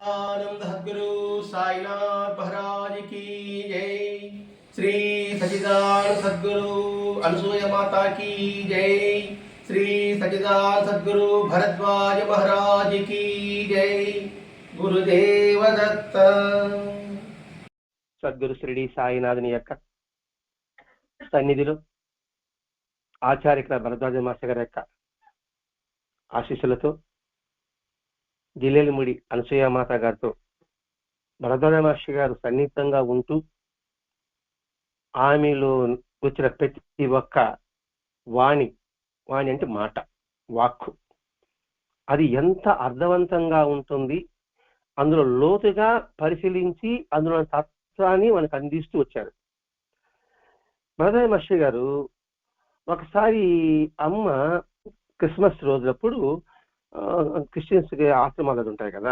आनंद सद्गुरु साईनाथ महाराज की जय। श्री सच्चिदानंद सद्गुरु अनसूया माता की जय। श्री सच्चिदानंद सद्गुरु भरद्वाज महाराज की जय। गुरुदेव दत्त। సద్గురు శ్రీడి సాయినాథుని యొక్క సన్నిధిలో ఆచార్య భరద్వాజ మాస్టర్ గారి యొక్క ఆశీస్సులతో జిల్లెలముడి అనసూయమాత గారితో భరద్వాజ మాస్టర్ గారు సన్నిహితంగా ఉంటూ ఆమెలో వచ్చిన ప్రతి ఒక్క వాణి అంటే మాట, వాక్కు, అది ఎంత అర్థవంతంగా ఉంటుంది, అందులో లోతుగా పరిశీలించి అందులో తత్వాన్ని మనకు అందిస్తూ వచ్చారు. భరద్వాజ మాస్టర్ గారు ఒకసారి అమ్మ క్రిస్మస్ రోజులప్పుడు క్రిస్టియన్స్కి ఆశ్రమాలు ఉంటాయి కదా,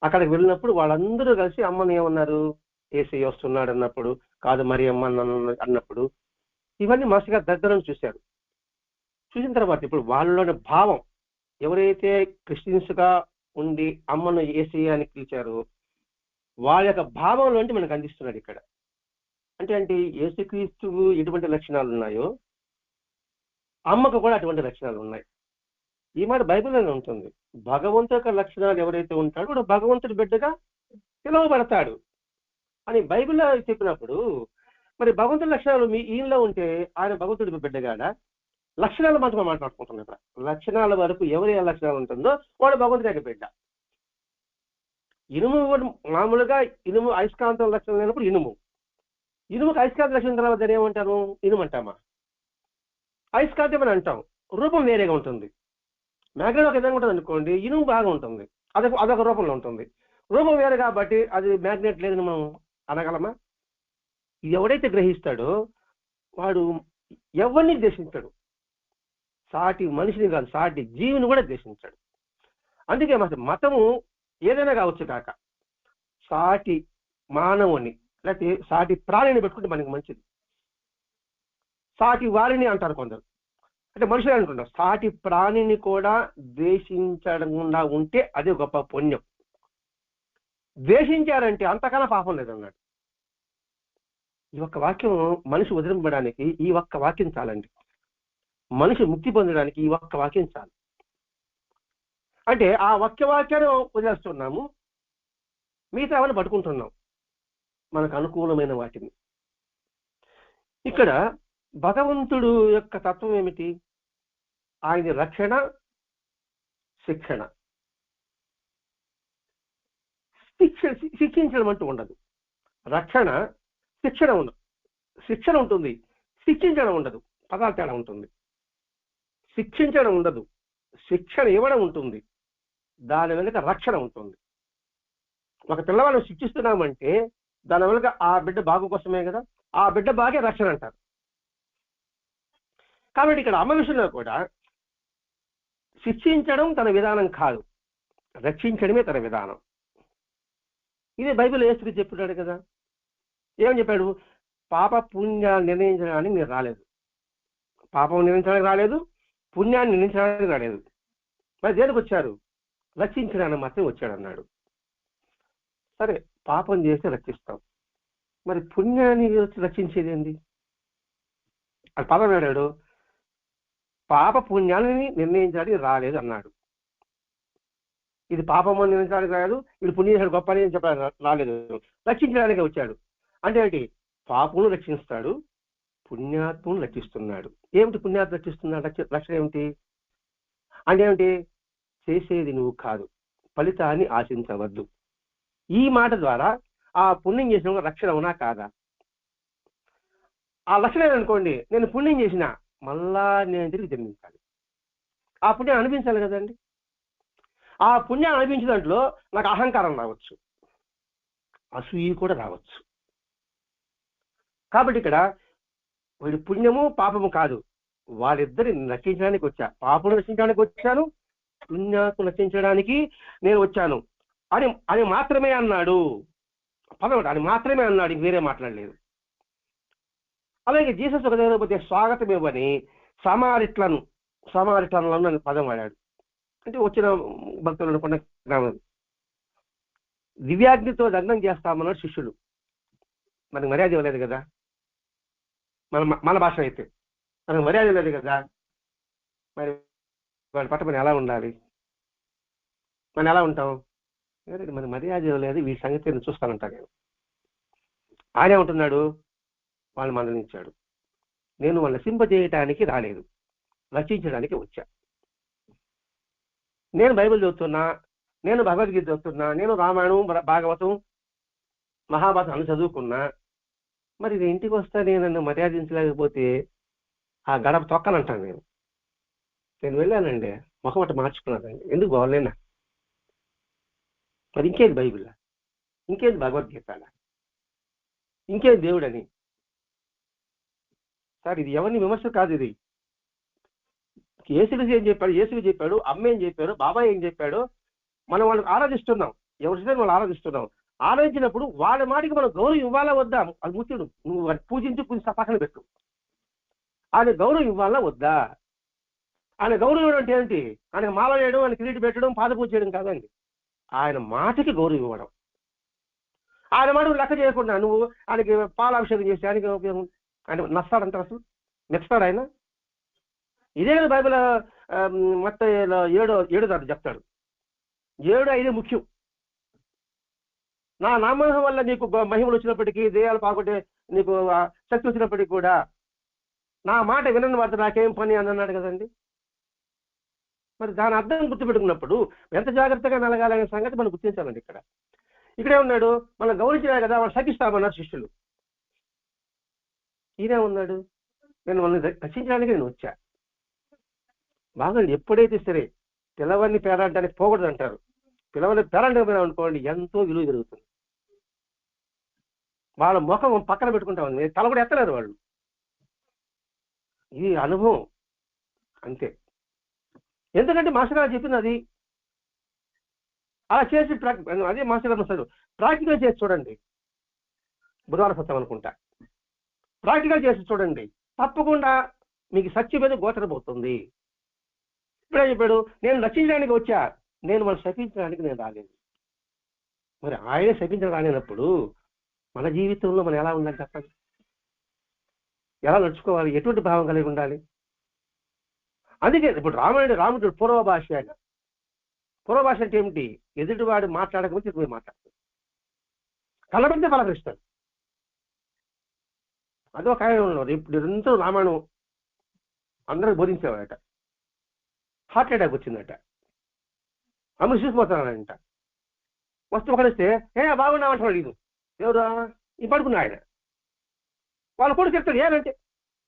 అక్కడికి వెళ్ళినప్పుడు వాళ్ళందరూ కలిసి అమ్మని ఏమన్నారు, ఏసీ వస్తున్నాడు అన్నప్పుడు, కాదు మరి అమ్మ అన్నప్పుడు, ఇవన్నీ మాస్టర్ గారు దగ్గర నుంచి చూశారు. చూసిన తర్వాత ఇప్పుడు వాళ్ళలోని భావం, ఎవరైతే క్రిస్టియన్స్గా ఉండి అమ్మను ఏసీ అని పిలిచారో వాళ్ళ యొక్క భావంలోంటి మనకు అందిస్తున్నాడు ఇక్కడ. అంటే యేసుక్రీస్తుకు ఎటువంటి లక్షణాలు ఉన్నాయో అమ్మకు కూడా అటువంటి లక్షణాలు ఉన్నాయి. ఈ మాట బైబిల్లోనే ఉంటుంది. భగవంతు యొక్క లక్షణాలు ఎవరైతే ఉంటాడో కూడా భగవంతుడి బిడ్డగా పిలువబడతాడు అని బైబిల్లో చెప్పినప్పుడు, మరి భగవంతుడి లక్షణాలు ఈయనలో ఉంటే ఆయన భగవంతుడి బిడ్డగాడా? లక్షణాల మాత్రం మాట్లాడుకుంటున్నాం. ఇక్కడ లక్షణాల వరకు ఎవరి లక్షణాలు ఉంటుందో వాడు భగవంతుడి యొక్క బిడ్డ. ఇనుము మామూలుగా ఇనుము అయస్కాంతం లక్షణం లేనప్పుడు ఇనుముకి అయస్కాంత లక్షణం తర్వాత దాన్ని ఏమంటారు? ఇనుము అంటామా? అయస్కాంతం అని అంటాం. రూపం వేరేగా ఉంటుంది. మ్యాగ్నెట్ ఒక విధంగా ఉంటుంది అనుకోండి, ఇనుము బాగా ఉంటుంది, అదొక రూపంలో ఉంటుంది. రూపం వేరే కాబట్టి అది మ్యాగ్నెట్ లేదని మనం అనగలమా? ఎవడైతే గ్రహిస్తాడో వాడు ఎవరిని ద్వేషించాడు, సాటి మనిషిని కాదు సాటి జీవిని కూడా ద్వేషించాడు. అందుకే మతము ఏదైనా కావచ్చు కాక సాటి మానవుని లేకపోతే సాటి ప్రాణిని పెట్టుకుంటే మనకి మంచిది. సాటి వారిని అంటారు కొందరు, అంటే మనుషులు అనుకుంటారు. సాటి ప్రాణిని కూడా ద్వేషించకుండా ఉంటే అదే గొప్ప పుణ్యం. ద్వేషించారంటే అంతకన్నా పాపం లేదన్నాడు. ఈ ఒక్క వాక్యం మనిషి వదిలింపడానికి ఈ ఒక్క వాక్యం చాలండి. మనిషి ముక్తి పొందడానికి ఈ ఒక్క వాక్యం చాలు. అంటే ఆ ఒక్క వాక్యాన్ని వదిలేస్తున్నాము, మిగతా అవన్నీ పట్టుకుంటున్నాం మనకు అనుకూలమైన వాటిని. ఇక్కడ భగవంతుడు యొక్క తత్వం ఏమిటి? ఆయన రక్షణ, శిక్షణ. శిక్షించడం అంటూ ఉండదు. రక్షణ, శిక్షణ ఉంటుంది, శిక్షించడం ఉండదు. పదాలు తేడా ఉంటుంది. శిక్షించడం ఉండదు, శిక్షణ ఇవ్వడం ఉంటుంది, దాని వెనుక రక్షణ ఉంటుంది. ఒక పిల్లవాళ్ళని శిక్షిస్తున్నామంటే దాని వెనుక ఆ బిడ్డ బాగు కోసమే కదా, ఆ బిడ్డ బాగే రక్షణ అంటారు. కాబట్టి ఇక్కడ అమ్మ విషయంలో కూడా శిక్షించడం తన విధానం కాదు, రక్షించడమే తన విధానం. ఇదే బైబిల్ యేసు చెప్పాడు కదా. ఏమని చెప్పాడు? పాప పుణ్యాలు నిర్ణయించడానికి మీరు రాలేదు, పాపం నిర్ణయించడానికి రాలేదు, పుణ్యాన్ని నిర్ణయించడానికి రాలేదు. మరి దేనికి వచ్చారు? రక్షించడానికి మాత్రం వచ్చాడు అన్నాడు. సరే, పాపం చేస్తే రక్షిస్తాం, మరి పుణ్యాన్ని రక్షించేది ఏంది? అది పదం ఏడాడు, పాప పుణ్యాలని నిర్ణయించడానికి రాలేదు అన్నాడు. ఇది పాపము నిర్ణయించడానికి రాలేదు, ఇది పుణ్యం గొప్ప అని చెప్పడానికి రాలేదు, రక్షించడానికే వచ్చాడు. అంటే ఏంటి? పాపమును రక్షిస్తాడు, పుణ్యాత్మను రక్షిస్తున్నాడు. ఏమిటి పుణ్యాత్మ రక్షిస్తున్నాడు? రక్షణ ఏమిటి అంటే ఏమిటి? చేసేది నువ్వు కాదు, ఫలితాన్ని ఆశించవద్దు. ఈ మాట ద్వారా ఆ పుణ్యం చేసిన రక్షణ ఉన్నా కాదా? ఆ లక్షణం అనుకోండి, నేను పుణ్యం చేసిన మళ్ళా నేను తిరిగి జన్మించాలి, ఆ పుణ్యం అనిపించాలి కదండి. ఆ పుణ్యం అనిపించిన దాంట్లో నాకు అహంకారం రావచ్చు, అసూయ కూడా రావచ్చు. కాబట్టి ఇక్కడ వీడి పుణ్యము పాపము కాదు, వాళ్ళిద్దరిని రక్షించడానికి వచ్చా. పాపను రక్షించడానికి వచ్చాను, పుణ్యాత్మను రక్షించడానికి నేను వచ్చాను అని మాత్రమే అన్నాడు. పదవి అని మాత్రమే అన్నాడు, ఇంక వేరే మాట్లాడలేదు. అలాగే జీసస్ ఒక దగ్గర పోతే స్వాగతం ఇవ్వని సమారిట్లను పదం వాడాడు. అంటే వచ్చిన భక్తులు అనుకున్న గ్రామం. దివ్యాగ్నితో దగ్నం చేస్తామన్నాడు శిష్యులు. మనకు మర్యాద ఇవ్వలేదు కదా, మన భాష అయితే మనకు మర్యాద ఇవ్వలేదు కదా, మరి వాడి పట్ల మనం ఎలా ఉండాలి, మనం ఎలా ఉంటాం? మన మర్యాద ఇవ్వలేదు, వీడి సంగతి నేను చూస్తానంటా. నేను ఆయనే ఉంటున్నాడు, వాళ్ళు మందలించాడు. నేను వాళ్ళని నశింపజేయటానికి రాలేదు, రచించడానికి వచ్చా. నేను బైబిల్ చదువుతున్నా, నేను భగవద్గీత చదువుతున్నా, నేను రామాయణం, భాగవతం, మహాభారతం అన్ని చదువుకున్నా. మరి ఇది ఇంటికి వస్తా నేను నన్ను మర్యాదించలేకపోతే ఆ గడప తొక్కనంటాను. నేను వెళ్ళానండి, ముఖమట మార్చుకున్నానండి, ఎందుకు బాగోలేనా? మరి ఇంకేది బైబిల్, ఇంకేది భగవద్గీత, ఇంకేది దేవుడని? సార్ ఇది ఎవరిని విమర్శ కాదు, ఇది యేసుడు ఏం చెప్పాడు, యేసుడు చెప్పాడు, అమ్మ ఏం చెప్పాడు, బాబాయ్ ఏం చెప్పాడు. మనం వాళ్ళని ఆరాధిస్తున్నాం, ఎవరి వాళ్ళు ఆరాధిస్తున్నాం. ఆరాధించినప్పుడు వాళ్ళ మాటికి మనం గౌరవం ఇవ్వాలా వద్దా? అది ముఖ్యుడు. నువ్వు పూజించి పక్కన పెట్టు, ఆయన గౌరవం ఇవ్వాలా వద్దా? ఆయన గౌరవం అంటే ఏంటి? ఆయన మాల వేయడం, ఆయన కిరీటి పెట్టడం, పాద పూజ చేయడం కాదండి. ఆయన మాటకి గౌరవం ఇవ్వడం. ఆయన మాట లెక్క చేయకుండా నువ్వు ఆయనకి పాలాభిషేకం చేసి ఆయనకి ఉపయోగం, ఆయన నస్తాడంటారు, అసలు మెచ్చుతాడు ఆయన? ఇదే బైబిల్ మత్తయి 7:7 చెప్తాడు. 7:5 ముఖ్యం. నా నామం వల్ల నీకు మహిమలు వచ్చినప్పటికీ, దేయాలు పాకుంటే నీకు శక్తి వచ్చినప్పటికీ కూడా నా మాట వినని వాడితో నాకేం పని అని అన్నాడు కదండి. మరి దాని అర్థం గుర్తుపెట్టుకున్నప్పుడు ఎంత జాగ్రత్తగా మెలగాలనే సంగతి మనం గుర్తించాలండి. ఇక్కడే ఉన్నాడు, మనం గౌరవించినా కదా, వాళ్ళు శకిస్తామన్నారు శిష్యులు. ఈయనే ఉన్నాడు, నేను వాళ్ళని రక్షించడానికి నేను వచ్చా. బాగుంది. ఎప్పుడైతే సరే పిల్లవాడిని పేరంటానికి పోకూడదు అంటారు, పిల్లవాడిని పేరంటానికి అనుకోండి ఎంతో విలువ జరుగుతుంది. వాళ్ళ ముఖం పక్కన పెట్టుకుంటామని తల కూడా ఎత్తలేరు వాళ్ళు. ఇది అనుభవం అంతే. ఎందుకంటే మాస్టర్ గారు చెప్పింది అది. అలా చేసి అదే మాస్టర్ గారు వస్తారు, ప్రాక్టికల్ చేసి చూడండి. బుధవారం సత్యం అనుకుంటా, ప్రాక్టికల్ చేసి చూడండి, తప్పకుండా మీకు సత్యం మీద గోచరబోతుంది. ఇప్పుడే చెప్పాడు, నేను రక్షించడానికి వచ్చా, నేను వాళ్ళు శపించడానికి నేను రాలేదు. మరి ఆయనే శపించడం రాలేనప్పుడు మన జీవితంలో మనం ఎలా ఉండాలి చెప్పండి? ఎలా నడుచుకోవాలి? ఎటువంటి భావం కలిగి ఉండాలి? అందుకే ఇప్పుడు రాముడు పూర్వభాష. ఆయన పూర్వభాష అంటే ఏమిటి? ఎదుటివాడు మాట్లాడకపోతే పోయి మాట్లాడతాడు, కలబడితే పలకరిస్తాడు. అదో కాయంలో నిరంతరం రామాయణం అందరూ బోధించేవాడట. హార్ట్ అటాక్ వచ్చిందట, అమ్మ చూసిపోతానంట. వస్తూ పడిస్తే బాగున్నామంటాడు. ఇది ఎవరు? ఈ పడుకున్నా ఆయన. వాళ్ళు కూడా చెప్తాడు, ఏనంటే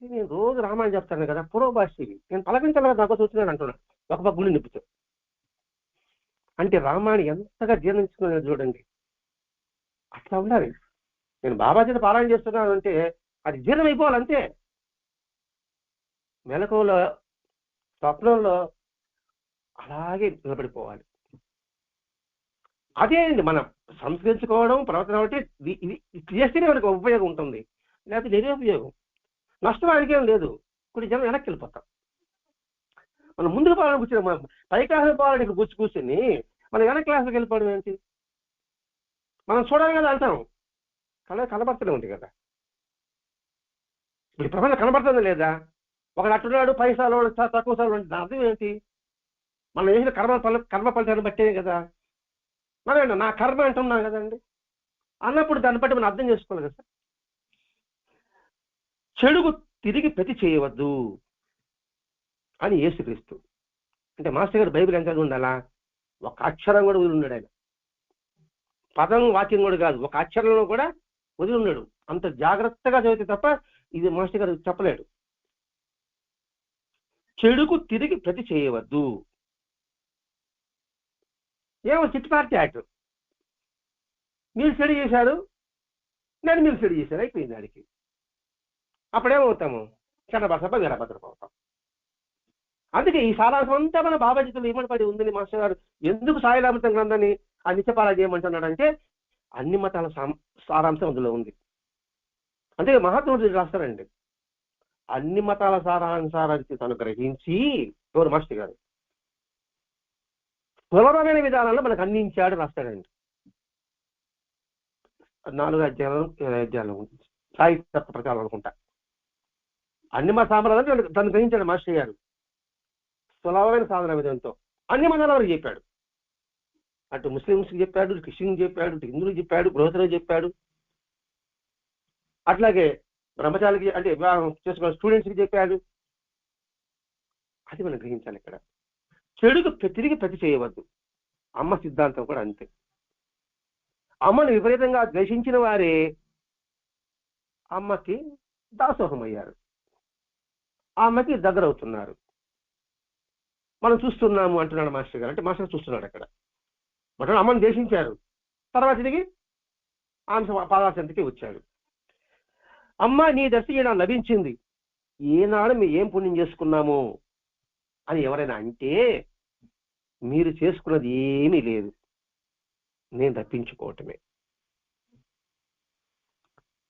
నేను రోజు రామాయణం చెప్తాను కదా, పూర్వభాష నేను పలకరించాలి కదా, నాకు చూస్తున్నాను అంటున్నాను. ఒక పక్క గుండె నిప్పుతాడు. అంటే రామాయణం ఎంతగా జీర్ణించుకున్నాడు చూడండి. అట్లా ఉండాలి. నేను బాబా చేత పారాయణ చేస్తున్నాను అంటే అది జీర్ణం అయిపోవాలంతే. మెలకువలో, స్వప్నంలో అలాగే నిలబడిపోవాలి. అదే అండి మనం సంస్కరించుకోవడం, ప్రవర్తన బట్టి ఇది చేస్తేనే మనకు ఉపయోగం ఉంటుంది, లేకపోతే నిరుపయోగం. నష్టం ఆయనకేం లేదు. కొన్ని జనం వెనక్కి వెళ్ళిపోతాం. మనం ముందుకు పోవాలని కూర్చొని, మనం పై క్లాసులో పోవాలని ఇక్కడ కూర్చుని మనం వెనక క్లాసులకు వెళ్ళిపోవడం ఏంటి? మనం చూడాలి కదా అంటాం, కనబడుతూనే ఉంది కదా. ఇప్పుడు ప్రపంచం కనబడుతుంది లేదా? ఒకడు అట్టున్నాడు, పైసాలు తక్కువ సార్లు ఉంటుంది. అర్థం ఏంటి? మనం చేసిన కర్మ ఫలితాన్ని బట్టే కదా. మనం నా కర్మ అంటున్నాం కదండి. అన్నప్పుడు దాన్ని బట్టి మనం అర్థం చేసుకోవాలి కదా. చెడుకు తిరిగి ప్రతి చేయవద్దు అని యేసుక్రీస్తు అంటే మాస్టర్ గారు బైబిల్ ఎంత ఉండాలా? ఒక అక్షరం కూడా వదిలి ఉన్నాడు ఆయన. పదం వాక్యం కూడా కాదు, ఒక అక్షరంలో కూడా వదిలి ఉన్నాడు. అంత జాగ్రత్తగా చదివితే తప్ప ఇది మాస్టర్ గారు చెప్పలేడు. చెడుకు తిరిగి ప్రతి చేయవద్దు. ఏమో చిట్టుపార్టీ యాక్ట్. మీరు చెడు చేశారు, నేను మీరు చెడు చేశారు, అయిపోయింది దానికి. అప్పుడేమవుతాము? చెన్నబసప వీరభద్రపోతాం. అందుకే ఈ సారాంశం అంతా మన బాబాజీతులు ఏమని పడి ఉందని మాస్టర్ గారు ఎందుకు సాయిలామృతం గ్రంథాన్ని ఆ నిత్యపారాయణ చేయమంటున్నాడంటే అన్ని మతాల సారాంశం అందులో ఉంది. అందుకే మహాత్ముడు రాస్తారండి, అన్ని మతాల సారాంశాన్ని తను గ్రహించి ఎవరు మాస్టర్ గారు సులభమైన విధానాల్లో మనకు అందించాడు రాస్తాడండి. 4 అధ్యాయాలు 7 అధ్యాయాలు సాయి తత్వ ప్రకారం అనుకుంటా. అన్ని మత సాంప్రదాయాలు దాన్ని గ్రహించాడు మాస్టర్ గారు సులభమైన సాధన విధానంతో. అన్ని మతాల వారికి చెప్పాడు. అటు ముస్లింస్కి చెప్పాడు, క్రిస్టియన్ చెప్పాడు, హిందువులకు చెప్పాడు, గృహస్థులకు చెప్పాడు. అట్లాగే బ్రహ్మచారికి అంటే వివాహం చేసుకున్న స్టూడెంట్స్కి చెప్పాడు. అది మనం గ్రహించాలి. ఇక్కడ చెడుకు తిరిగి ప్రతి చేయవద్దు. అమ్మ సిద్ధాంతం కూడా అంతే. అమ్మను విపరీతంగా ద్వేషించిన వారే అమ్మకి దాసోహం అయ్యారు, ఆమెకి దగ్గర అవుతున్నారు. మనం చూస్తున్నాము అంటున్నాడు మాస్టర్ గారు. అంటే మాస్టర్ చూస్తున్నాడు అక్కడ. మొదట అమ్మను ద్వేషించారు, తర్వాత తిరిగి ఆమె పాదాసంతికి వచ్చాడు. అమ్మ నీ దర్శనం లభించింది, ఏనాడు మేము ఏం పుణ్యం చేసుకున్నాము అని ఎవరైనా అంటే మీరు చేసుకున్నది ఏమీ లేదు, నేను తప్పించుకోవటమే.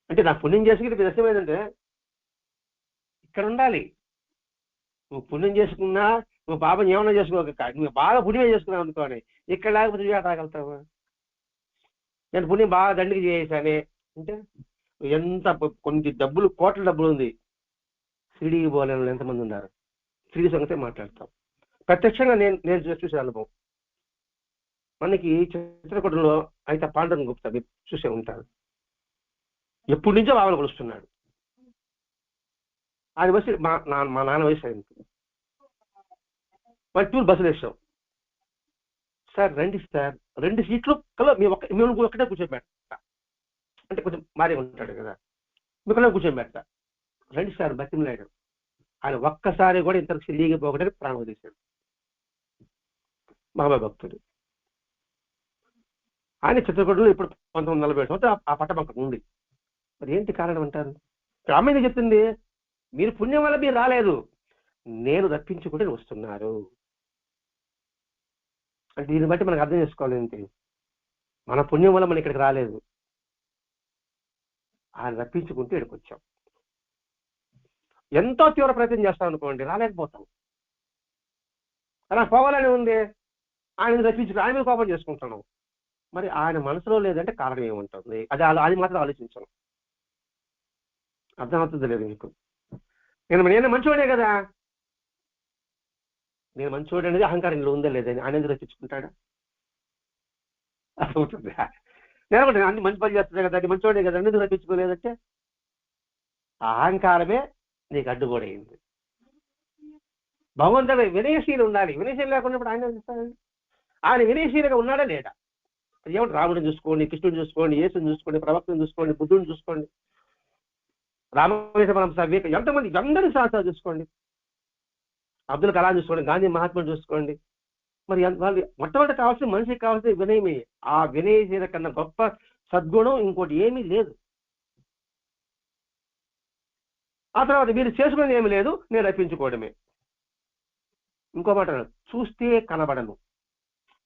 అంటే నాకు పుణ్యం చేసుకుని దర్శనం ఏంటంటే ఇక్కడ ఉండాలి. నువ్వు పుణ్యం చేసుకున్నా నువ్వు పాపం ఏమన్నా చేసుకోక, నువ్వు బాగా పుణ్యమే చేసుకున్నావు అనుకోని ఇక్కడ లేకపోతే నువ్వు తాగలుగుతావా? నేను పుణ్యం బాగా దండికి చేసానే అంటే ఎంత కొన్ని డబ్బులు, కోట్ల డబ్బులు ఉంది, షిరిడీకి పోలేని ఎంతమంది ఉన్నారు. షిరిడి సంగతే మాట్లాడతాం. ప్రత్యక్షంగా నేను చూసే అనుభవం. మనకి చిత్రకూటంలో అయితే పాండురంగ గుప్తా మీరు చూసే ఉంటారు. ఎప్పటి నుంచో బావన కొలుస్తున్నాడు. ఆయన వయసు మా నాన్న వయసు అయింది. మన టూర్ బస్సులు వేసాం. సార్ రండి సార్, 2 సీట్లు కల్లా మేము ఒక్కటే కూర్చోబెడతా. అంటే కొంచెం మారే ఉంటాడు కదా, మీకల్లా కూర్చోబెడతా. రండి సార్ బతిమలాడు. ఆయన ఒక్కసారి కూడా ఇంతకు లీగిపోకడానికి ప్రాణం తీశాడు. బాబాయ్ భక్తుడు. ఆయన చిత్రకూటంలో ఇప్పుడు 1940 సంవత్సరాలు ఆ పట్టబంక ఉంది. మరి ఏంటి కారణం అంటారు? రామాయణ చెప్తుంది, మీరు పుణ్యం వల్ల మీరు రాలేదు, నేను రప్పించుకుంటే వస్తున్నారు. అంటే దీన్ని బట్టి మనకు అర్థం చేసుకోవాలి ఏంటి, మన పుణ్యం వల్ల మనం ఇక్కడికి రాలేదు, ఆయన రప్పించుకుంటే ఇక్కడికి వచ్చాం. ఎంతో తీవ్ర ప్రయత్నం చేస్తాం అనుకోండి, రాలేకపోతాం. అలా పోవాలని ఉంది, ఆయన రప్పించుకు ఆయన మీద కోపం చేసుకుంటున్నాం. మరి ఆయన మనసులో లేదంటే కారణం ఏముంటుంది? అది మాత్రం ఆలోచించాను. అర్థమవుతుంది లేదు మీకు? నేను మంచివాడే కదా, నేను మంచివాడు అనేది అహంకారంలో ఉందా లేదని ఆయన ఎందుకు రచించుకుంటాడా? అర్థమవుతుంది. నేను కూడా అన్ని మంచి పని చేస్తున్నా కదా, అది మంచివాడే కదా, ఎందుకు రచించుకోలేదంటే అహంకారమే నీకు అడ్డుగోడైంది. భగవంతుడు వినయశీలు ఉండాలి. వినయశీలు లేకున్నప్పుడు ఆయన చూస్తాడు. ఆయన వినయశీలుగా ఉన్నాడా లేడా? ఏమంటే రాముడిని చూసుకోండి, కృష్ణుని చూసుకోండి, యేసుని చూసుకోండి, ప్రవక్తను చూసుకోండి, బుద్ధుని చూసుకోండి, రామకృష్ణ పరమహంస, ఎంతమంది అందరి శాస్త్రాలు చూసుకోండి, అబ్దుల్ కలాం చూసుకోండి, గాంధీ మహాత్ముని చూసుకోండి. మరి వాళ్ళు మొట్టమొదటి కావాల్సిన మనిషికి కావాల్సిన వినయమే. ఆ వినయశీల కన్నా గొప్ప సద్గుణం ఇంకోటి ఏమీ లేదు. ఆ తర్వాత మీరు చేసుకునేది ఏమి లేదు, నేను రప్పించుకోవడమే. ఇంకో మాట, చూస్తే కనబడను,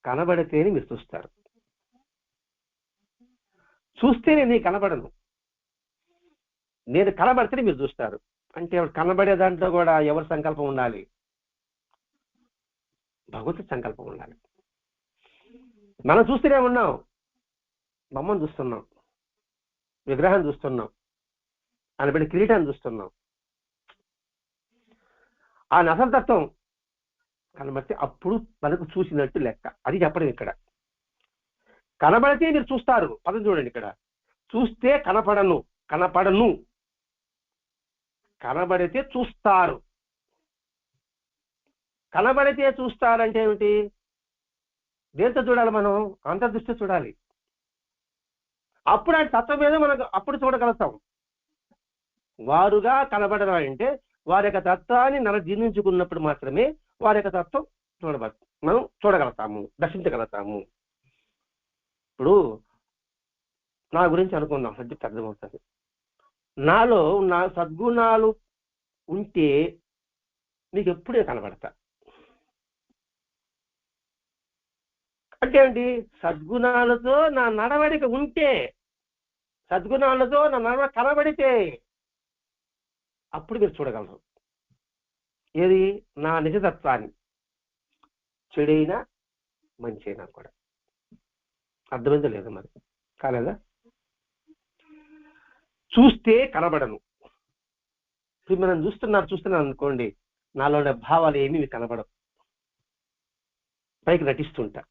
కనబడితేనే మీరు చూస్తారు. చూస్తేనే నేను కనబడను, నేను కనబడితేనే మీరు చూస్తారు. అంటే కనబడే దాంట్లో కూడా ఎవరి సంకల్పం ఉండాలి? భగవంతుడి సంకల్పం ఉండాలి. మనం చూస్తూనే ఉన్నాం, బొమ్మను చూస్తున్నాం, విగ్రహాన్ని చూస్తున్నాం, ఆయన బిడ్డ కిరీటాన్ని చూస్తున్నాం. ఆ నసలతత్వం కనబడితే అప్పుడు మనకు చూసినట్టు లెక్క. అది చెప్పడం ఇక్కడ. కనబడితే మీరు చూస్తారు, పదం చూడండి ఇక్కడ. చూస్తే కనపడను, కనపడను, కనబడితే చూస్తారు. కనబడితే చూస్తారంటే ఏమిటి? దేంతో చూడాలి? మనం అంతర్దృష్టి చూడాలి. అప్పుడు ఆయన తత్వం మీద మనకు అప్పుడు చూడగలుగుతాం. వారుగా కనబడడం అంటే వారి యొక్క తత్వాన్ని జీర్ణించుకున్నప్పుడు మాత్రమే వారి యొక్క తత్వం మనం చూడగలుగుతాము, దర్శించగలుగుతాము. ఇప్పుడు నా గురించి అనుకుందాం, సబ్జెక్ట్ అర్థమవుతుంది. నాలో నా సద్గుణాలు ఉంటే మీకు ఎప్పుడే కనబడతా. అంటే ఏంటి? సద్గుణాలతో నా నడవడిక ఉంటే, సద్గుణాలతో నా నడవ కనబడితే అప్పుడు మీరు చూడగలరు. ఏది? నా నిజతత్వాన్ని, చెడైనా మంచి అయినా కూడా. అర్థమైందో లేదు మరి? కాలేదా? చూస్తే కనబడను. ఇప్పుడు మనం చూస్తున్నాను అనుకోండి, నాలో ఉండే భావాలు ఏమీ మీకు కనబడవు, పైకి నటిస్తుంటా.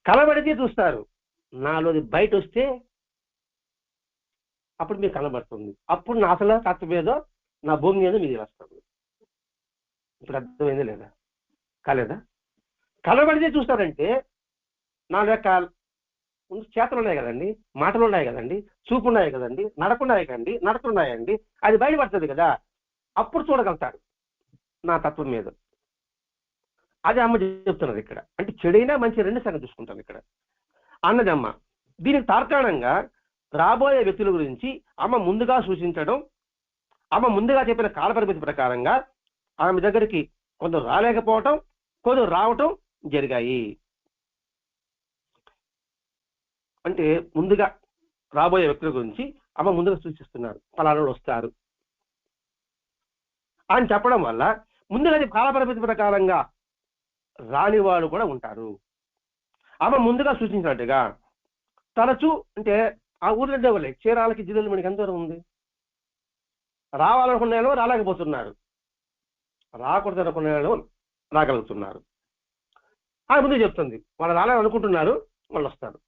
కనబడితే చూస్తారు, నాలోది బయట వస్తే అప్పుడు మీకు కనబడుతుంది. అప్పుడు నా అసలు తత్వం ఏదో, నా భూమి ఏదో మీకు వస్తుంది. ఇప్పుడు అర్థమైంది లేదా? కాలేదా? కనబడితే చూస్తారంటే నా యొక్క చేతలు ఉన్నాయి కదండి, మాటలు ఉన్నాయి కదండి, చూపు ఉన్నాయి కదండి, నడకున్నాయి కదండి, నడుతున్నాయండి, అది బయటపడుతుంది కదా. అప్పుడు చూడగలుగుతారు నా తత్వం మీద. అది అమ్మ చెప్తున్నది ఇక్కడ. అంటే చెడైనా మంచి రెండు సంగతి చూసుకుంటాను ఇక్కడ అన్నది అమ్మ. దీనికి తార్కాణంగా రాబోయే వ్యక్తుల గురించి అమ్మ ముందుగా సూచించడం, అమ్మ ముందుగా చెప్పిన కాలపరిమితి ప్రకారంగా ఆమె దగ్గరికి కొందరు రాలేకపోవటం, కొందరు రావటం జరిగాయి. అంటే ముందుగా రాబోయే వ్యక్తుల గురించి అమ్మ ముందుగా సూచిస్తున్నారు, ఫలానాలు వస్తారు అని చెప్పడం వల్ల ముందుగా కాలపరిమితి ప్రకారంగా రాని వాళ్ళు కూడా ఉంటారు. అమ్మ ముందుగా సూచించినట్టుగా తరచూ, అంటే ఆ ఊర్లో వాళ్ళే చీరాలకి జిల్లాలు మనకి ఎంత దూరం ఉంది, రావాలనుకునే వాళ్ళు రాలేకపోతున్నారు, రాకూడదు అనుకునే వాళ్ళు రాగలుగుతున్నారు. అది ముందు చెప్తుంది. వాళ్ళు రాలేదనుకుంటున్నారు, వాళ్ళు వస్తారు.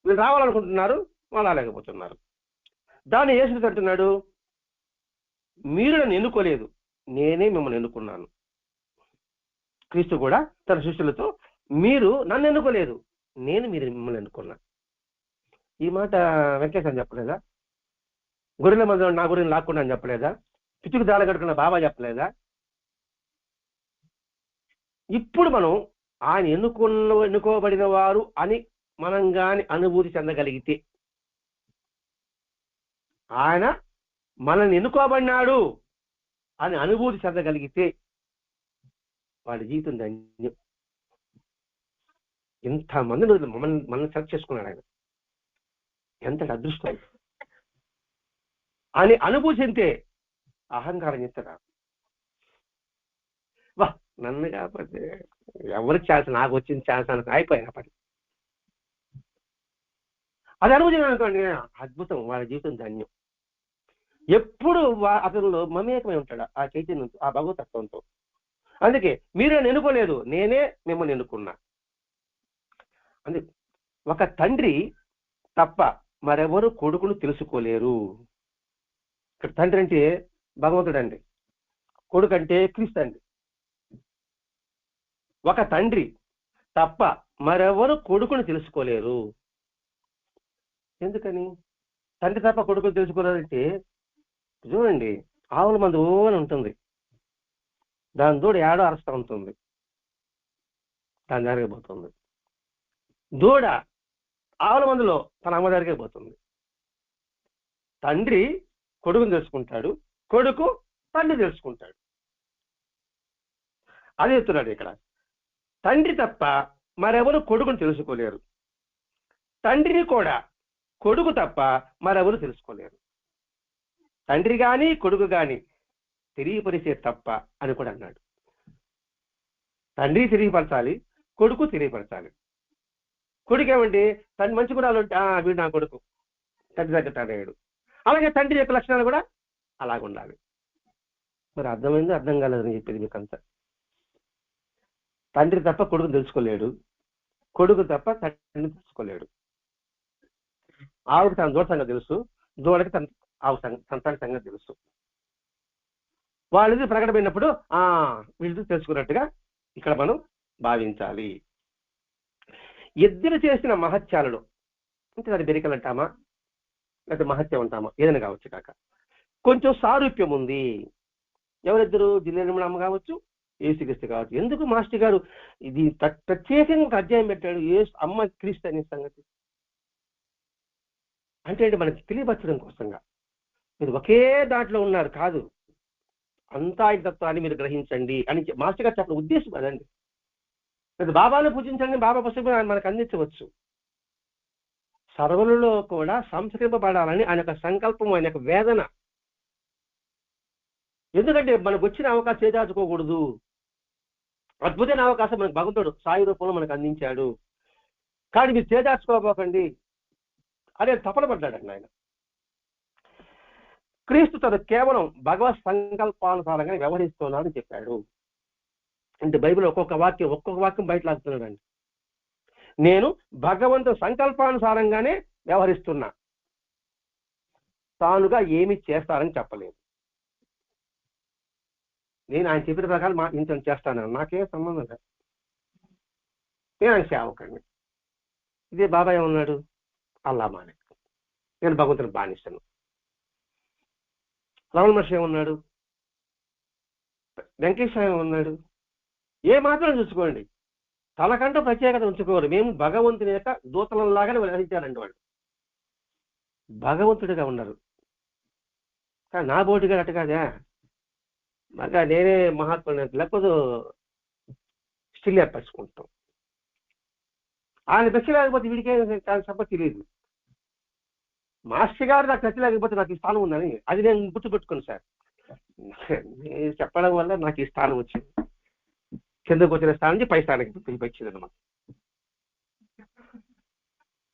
వీళ్ళు రావాలనుకుంటున్నారు, వాళ్ళు రాలేకపోతున్నారు. దాన్ని యేసు అంటున్నాడు, మీరు నన్ను ఎన్నుకోలేదు, నేనే మిమ్మల్ని ఎన్నుకున్నాను. క్రీస్తు కూడా తన శిష్యులతో, మీరు నన్ను ఎన్నుకోలేదు, నేను మిమ్మల్ని ఎన్నుకున్నాను. ఈ మాట వెంకటేశ్వర చెప్పలేదా? గొర్రెల మంది నా గురిని లాక్కున్నా అని చెప్పలేదా? పిచ్చుకు దాల కట్టుకున్న బాబా చెప్పలేదా? ఇప్పుడు మనం ఆయన ఎన్నుకోబడిన వారు అని మనం గాని అనుభూతి చెందగలిగితే, ఆయన మనల్ని ఎన్నుకోబడినాడు అని అనుభూతి చెందగలిగితే వాడి జీవితం ధన్యం. ఇంతమంది మనల్ని సెలెక్ట్ చేసుకున్నాడు ఆయన, ఎంత అదృష్టం అని అనుభూతి చెందితే అహంకారం చెప్తారా? వా నన్ను కాకపోతే ఎవరికి ఛాన్స్, నాకు వచ్చిన ఛాన్స్ అనుకో, అయిపోయిన పని. అది అనుభూతి అనుకోండి, అద్భుతం, వాళ్ళ జీవితం ధన్యం. ఎప్పుడు అతనిలో మమేకమై ఉంటాడు ఆ చైతన్యంతో, ఆ భగవతత్వంతో. అందుకే మీరు నన్ను ఎన్నుకోలేదు, నేనే మిమ్మల్ని ఎన్నుకున్నా. అందుకే ఒక తండ్రి తప్ప మరెవరు కొడుకును తెలుసుకోలేరు. ఇక్కడ తండ్రి అంటే భగవంతుడు అండి, కొడుకు అంటే క్రీస్తు అండి. ఒక తండ్రి తప్ప మరెవరు కొడుకును తెలుసుకోలేరు. ఎందుకని తండ్రి తప్ప కొడుకును తెలుసుకోలేరంటే, చూడండి, ఆవుల మంది ఓని ఉంటుంది, దాని దూడ ఏడో అరస్తా ఉంటుంది, దాని దగ్గరికి పోతుంది. దూడ ఆవుల మందులో తన అమ్మ దగ్గరికి పోతుంది. తండ్రి కొడుకుని తెలుసుకుంటాడు, కొడుకు తండ్రి తెలుసుకుంటాడు. అది చెప్తున్నాడు ఇక్కడ. తండ్రి తప్ప మరెవరు కొడుకుని తెలుసుకోలేరు, తండ్రిని కూడా కొడుకు తప్ప మరెవరు తెలుసుకోలేరు. తండ్రి గాని కొడుకు గాని తెలియపరిచే తప్ప అని కూడా అన్నాడు. తండ్రి తెలియపరచాలి, కొడుకు తెలియపరచాలి. కొడుకు ఏమంటే తండ్రి మంచి గుణాలు ఉంటే వీడు నా కొడుకు, తండ్రి దగ్గర తండ్రి. అలాగే తండ్రి యొక్క లక్షణాలు కూడా అలాగ ఉండాలి. మరి అర్థమైంది అర్థం కాలేదని చెప్పేది మీకు అంతా. తండ్రి తప్ప కొడుకు తెలుసుకోలేడు, కొడుకు తప్ప తండ్రిని తెలుసుకోలేడు. ఆవుకి తన దూడ సంగతి తెలుసు, దూడకి తన ఆవు సంతాన సంగతి తెలుసు. వాళ్ళది ప్రకటమైనప్పుడు వీళ్ళది తెలుసుకున్నట్టుగా ఇక్కడ మనం భావించాలి. ఇద్దరు చేసిన మహత్యాలలో, అంటే దాని బెరికలు అంటామా లేకపోతే మహత్యం అంటామా, ఏదైనా కావచ్చు కాక, కొంచెం సారూప్యం ఉంది. ఎవరిద్దరు? జిల్లేనమ్మ కావచ్చు, యేసుక్రీస్తు కావచ్చు. ఎందుకు మాస్టర్ గారు ఇది ప్రత్యేకంగా ఒక అధ్యాయం పెట్టాడు అమ్మ క్రీస్తు అనే సంగతి? అంటే మనకి తెలియపరచడం కోసంగా. మీరు ఒకే దాంట్లో ఉన్నారు కాదు, అంతా ఆయన తత్వాన్ని మీరు గ్రహించండి అని మాస్టర్ గారు చెప్పిన ఉద్దేశం అదండి. బాబాను పూజించండి, బాబా పుస్తకం మనకు అందించవచ్చు. సర్వలలో కూడా సంస్కరింపబడాలని ఆయన యొక్క సంకల్పం, ఆయన యొక్క వేదన. ఎందుకంటే మనకు వచ్చిన అవకాశం చేజార్చుకోకూడదు. అద్భుతమైన అవకాశం మనకు భగవంతుడు సాయి రూపంలో మనకు అందించాడు. కానీ మీరు చేజార్చుకోబోకండి. అదే తపన పడ్డాడండి ఆయన. క్రీస్తు తను కేవలం భగవత్ సంకల్పానుసారంగా వ్యవహరిస్తున్నాడని చెప్పాడు. అంటే బైబిల్ ఒక్కొక్క వాక్యం బయట లాగుతున్నాడండి. నేను భగవంతుని సంకల్పానుసారంగానే వ్యవహరిస్తున్నా, తానుగా ఏమి చేస్తారని చెప్పలేదు. నేను ఆయన చెప్పిన ప్రకారం ఇంత చేస్తాను, నాకేం సంబంధం లేదు, నేను ఆయన సేవకండి. ఇదే బాబాయ్ ఉన్నాడు, అల్లా మాలిక్, నేను భగవంతుని బానిస్తాను. రమణ మహర్షి ఉన్నాడు, వెంకటేశ్వర ఉన్నాడు. ఏ మాత్రం చూసుకోండి, తనకంటూ ప్రత్యేకత ఉంచుకోరు. మేము భగవంతుని యొక్క దూతలంలాగానే వ్యవహరించారండి వాళ్ళు. భగవంతుడిగా ఉన్నారు. కానీ నా బోటిగా అటు కాదా, మళ్ళా నేనే మహాత్ముడు, లేకపోతే స్టిల్ ఏర్పరచుకుంటాం. ఆయన దక్ష లేకపోతే వీడికే సంపత్తి తెలియదు. మాస్టర్ గారు నాకు దక్ష లేకపోతే నాకు ఈ స్థానం ఉందని అది నేను గుర్తుపెట్టుకున్నాను సార్. నేను చెప్పడం వల్ల నాకు ఈ స్థానం వచ్చింది. కిందకు వచ్చిన స్థానం నుంచి పై స్థానానికి వచ్చింది అన్నమాట.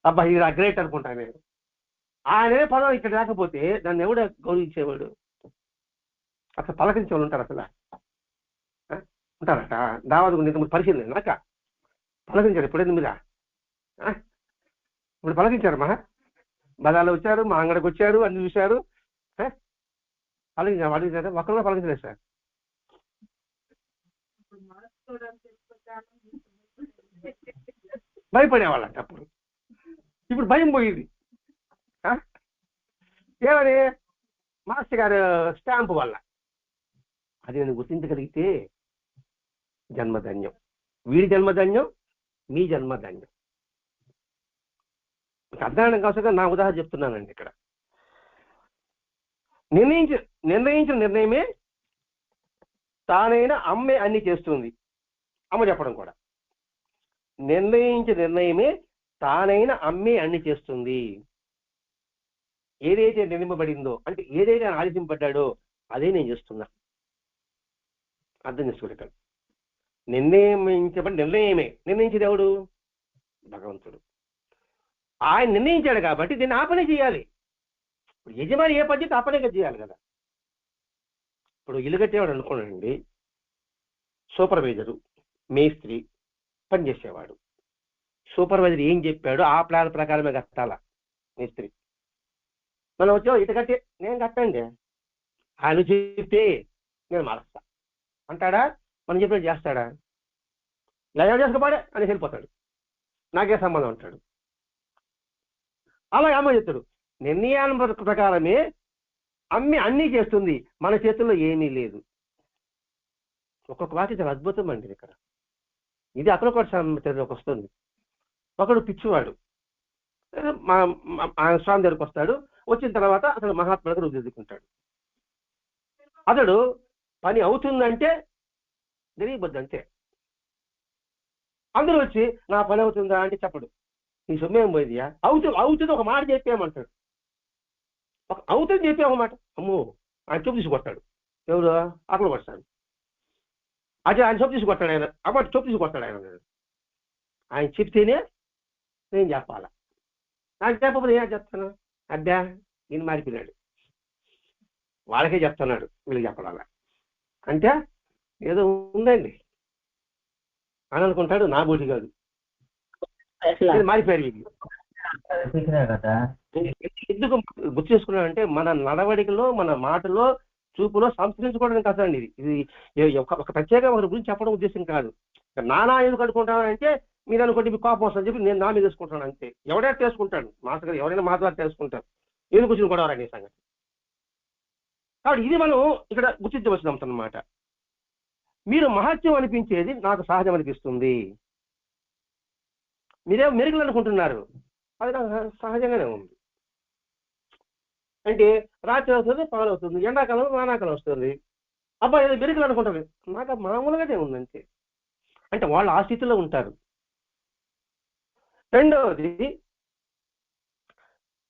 అబ్బా ఇది గ్రేట్ అనుకుంటాను నేను. ఆయనే పదం ఇక్కడ లేకపోతే దాన్ని ఎవడ గౌరవించేవాడు? అసలు పలకరించే వాళ్ళు ఉంటారు, అసలు ఉంటారట. దావాదు నిన్న పరిశీలన నాక పలకరించారు ఎప్పుడైనా మీద? ఇప్పుడు పలకరించారు, బదాలు వచ్చారు, మా అంగడికి వచ్చారు, అన్ని చూశారు, పలకించారు. అడిగించారు, ఒక్కరు పలకించలేదు సార్. భయపడేవాళ్ళంట అప్పుడు. ఇప్పుడు భయం పోయింది. ఏమని? మాస్టర్ గారు స్టాంపు వల్ల. అది నేను గుర్తించగలిగితే జన్మధన్యం. వీడి జన్మధన్యం, మీ జన్మధన్యం. అర్థం కోసం నా ఉదాహరణ చెప్తున్నానండి. ఇక్కడ నిర్ణయించిన నిర్ణయమే తానైనా అమ్మే అన్ని చేస్తుంది. అమ్మ చెప్పడం కూడా నిర్ణయించిన నిర్ణయమే తానైనా అమ్మే అన్ని చేస్తుంది. ఏదైతే నిర్ణయింపబడిందో, అంటే ఏదైతే ఆలోచింపబడ్డాడో అదే నేను చేస్తున్నా. అర్థం చేసుకోండి. ఇక్కడ నిర్ణయమే. నిర్ణయించేది ఎవడు? భగవంతుడు. ఆయన నిర్ణయించాడు కాబట్టి దీన్ని ఆ పనే చేయాలి. ఇప్పుడు యజమాని ఏ పద్ధతి ఆ పనే చేయాలి కదా. ఇప్పుడు ఇల్లు కట్టేవాడు అనుకోండి, సూపర్వైజరు, మేస్త్రి, పనిచేసేవాడు. సూపర్వైజర్ ఏం చెప్పాడో ఆ ప్లాన్ ప్రకారమే కట్టాలా మేస్త్రి. మనం వచ్చావు ఇటు కట్టి, నేను కట్టండి, ఆయన చెప్తే నేను మారుస్తా అంటాడా? మనం చెప్పినట్టు చేస్తాడా? ఇలా చేసుకోపాడే అని వెళ్ళిపోతాడు, నాకే సంబంధం అంటాడు. అలా అమ్మ చెప్తాడు. నిర్ణయాల ప్రకారమే అమ్మి అన్నీ చేస్తుంది, మన చేతుల్లో ఏమీ లేదు. ఒక్కొక్క వాక్యం చాలా అద్భుతం అండి. ఇక్కడ ఇది అతను కూడా వస్తుంది. ఒకడు పిచ్చివాడు స్వామి దగ్గరకు వస్తాడు. వచ్చిన తర్వాత అతడు మహాత్ముడిగా రుద్దిద్దుకుంటాడు. అతడు పని అవుతుందంటే జరిగిపోద్ది అంతే. అందరూ వచ్చి నా పని అవుతుందా అంటే చెప్పడు. నీ సొమ్మేం పోయిందియా? అవుతుంది ఒక మాట చెప్పామంటాడు. అవుతుంది చెప్పే ఒక మాట, అమ్మో ఆయన చొప్పు తీసుకొస్తాడు. ఎవరు? అక్కడ కొడతాడు. అదే ఆయన చొప్పు తీసుకొస్తాడు. ఆయన అమ్మ చొప్పు తీసుకొస్తాడు. ఆయన చెప్తేనే నేను చెప్పాలా. నాకు చెప్పకపోతే ఏం చెప్తాను? అబ్బా ఈయన మారిపోయినాడు, వాళ్ళకే చెప్తున్నాడు, వీళ్ళకి చెప్పడాలా అంటే ఏదో ఉందండి అని అనుకుంటాడు. నా బోటి కాదు, మారిపోయారు వీళ్ళు. ఎందుకు గుర్తు చేసుకున్నాడంటే మన నడవడికలో, మన మాటలో, చూపులో సంస్కరించుకోవడానికి కదండి. ఇది ఒక ప్రత్యేక ఒకరి గురించి చెప్పడం ఉద్దేశం కాదు. నానా ఎందుకు అనుకుంటానంటే మీరు అనుకోండి మీకు కోపం వస్తుందని చెప్పి నేను నా మీద వేసుకుంటాను అంతే. ఎవడైనా చేసుకుంటాడు, మాస్టర్ గారు ఎవరైనా మాట్లాడి చేసుకుంటారు. ఎందుకు వచ్చిన గొడవ అనే సంగతి. కాబట్టి ఇది మనం ఇక్కడ గుర్తించవలసిన అంశం అన్నమాట. మీరు మహత్యం అనిపించేది నాకు సహజం అనిపిస్తుంది. మీరేం మెరుగులు అనుకుంటున్నారు, అది నాకు సహజంగానే ఉంది. అంటే రాత్రి అవుతుంది, పగలు అవుతుంది, ఎండాకాలం వానాకాలం వస్తుంది. అబ్బాయి ఏదో మెరుగులు అనుకుంటారు, నాకు మామూలుగానే ఉంది అంతే. అంటే వాళ్ళు ఆ స్థితిలో ఉంటారు. రెండవది,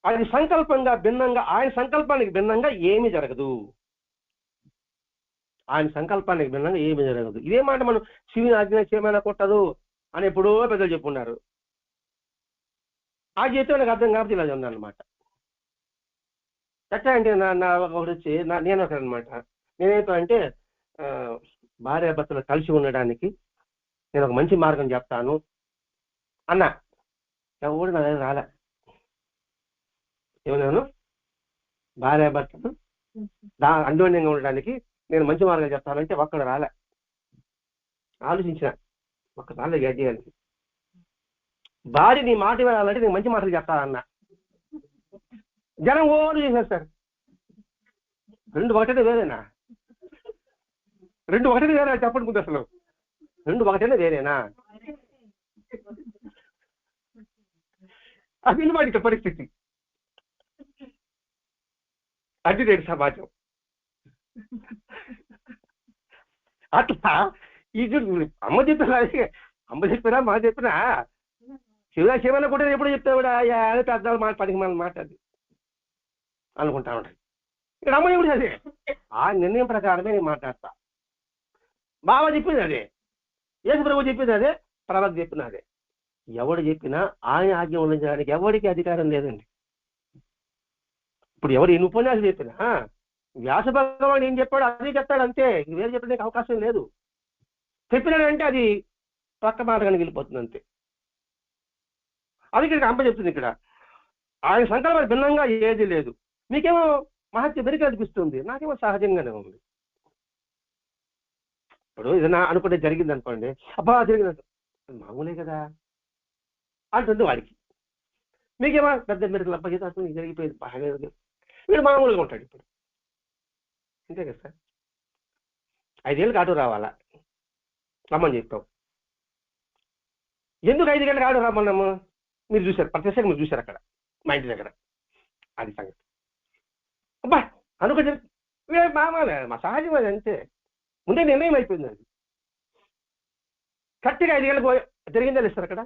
అది సంకల్పంగా భిన్నంగా, ఆయన సంకల్పానికి భిన్నంగా ఏమీ జరగదు. ఆయన సంకల్పానికి భిన్నంగా ఏమీ జరగదు. ఇదే మాట మనం శివుని ఆజ్ఞ చేయమైనా కొట్టదు అని ఎప్పుడో పెద్దలు చెప్పున్నారు. ఆ జీవితం నాకు అర్థం కాబట్టి ఇలా ఉందన్నమాట. ఎట్లా అంటే నా ఒకటి వచ్చి నేను ఒకనమాట, నేనేంటంటే భార్యాభర్తలు కలిసి ఉండడానికి నేను ఒక మంచి మార్గం చెప్తాను అన్నా. ఎవడు నా దగ్గర రాలే. ఏమన్నాను? భార్యాభర్తలు అన్యోన్యంగా ఉండడానికి నేను మంచి మార్గం చెప్తానంటే ఒక్కడ రాలే. ఆలోచించిన ఒక్కసారి చేయాలి. భార్య నీ మాట వినాలంటే నేను మంచి మాటలు చెప్తానన్నా. జనం ఓడు చేసేస్తారు. రెండు ఒకటేనే వేరేనా? రెండు ఒకటేనే వేరే చెప్పండి ముందు. అసలు రెండు ఒకటేనే వేరేనా? అది వాడికి పరిస్థితి. అది నేను సమాజం. అట్లా ఇది అమ్మ చెప్పినా మా చెప్పినా శివన కూడా ఎప్పుడు చెప్తావిడా పెద్దాలు మాట 10 మంది మాట్లాడి అనుకుంటా ఉంటాయి. ఇక్కడ అమ్మ ఎప్పుడు అదే ఆ నిర్ణయం ప్రకారమే నేను మాట్లాడతా. బాబా చెప్పింది అదే, యేసు ప్రభు చెప్పింది అదే, ప్రవక్త చెప్పిన అదే. ఎవడు చెప్పినా ఆయన ఆజ్ఞ ఉల్లంఘించడానికి ఎవరికి అధికారం లేదండి. ఇప్పుడు ఎవరు ఎన్ని ఉపన్యాసాలు చెప్పినా వ్యాస భగవాన్ ఏం చెప్పాడు అదే చెప్తాడు అంతే. వేరే చెప్పడానికి అవకాశం లేదు. చెప్పినాడంటే అది పక్క మార్గానికి వెళ్ళిపోతుంది అంతే. అది ఇక్కడ అమ్మ చెప్తుంది. ఇక్కడ ఆయన సంకల్పం భిన్నంగా ఏది లేదు. మీకేమో మహత్య బెరిగి అనిపిస్తుంది, నాకేమో సహజంగానే ఉంది. ఇప్పుడు ఏదైనా అనుకుంటే జరిగింది అనుకోండి, అబ్బా జరిగింది మామూలే కదా అంటుంది వాడికి. మీకేమో పెద్ద మెరుకులు అబ్బా జరిగిపోయింది బాగాలేదు, వీడు మామూలుగా ఉంటాడు. ఇప్పుడు అంతే కదా సార్. 5 ఏళ్ళకి ఆటో రావాలా రమ్మని చెప్పాం. ఎందుకు 5 గంటలకు ఆటో రమ్మన్నాము? మీరు చూశారు, ప్రత్యక్షంగా మీరు చూశారు అక్కడ మా ఇంటి దగ్గర. అది సంగతి. అబ్బా అనుకుంటే మామూలే, మా సహజం అది అంతే. ముందే నిర్ణయం అయిపోయింది. అది కరెక్ట్గా 5 గంటలకు జరిగిందని ఇస్తారు అక్కడ.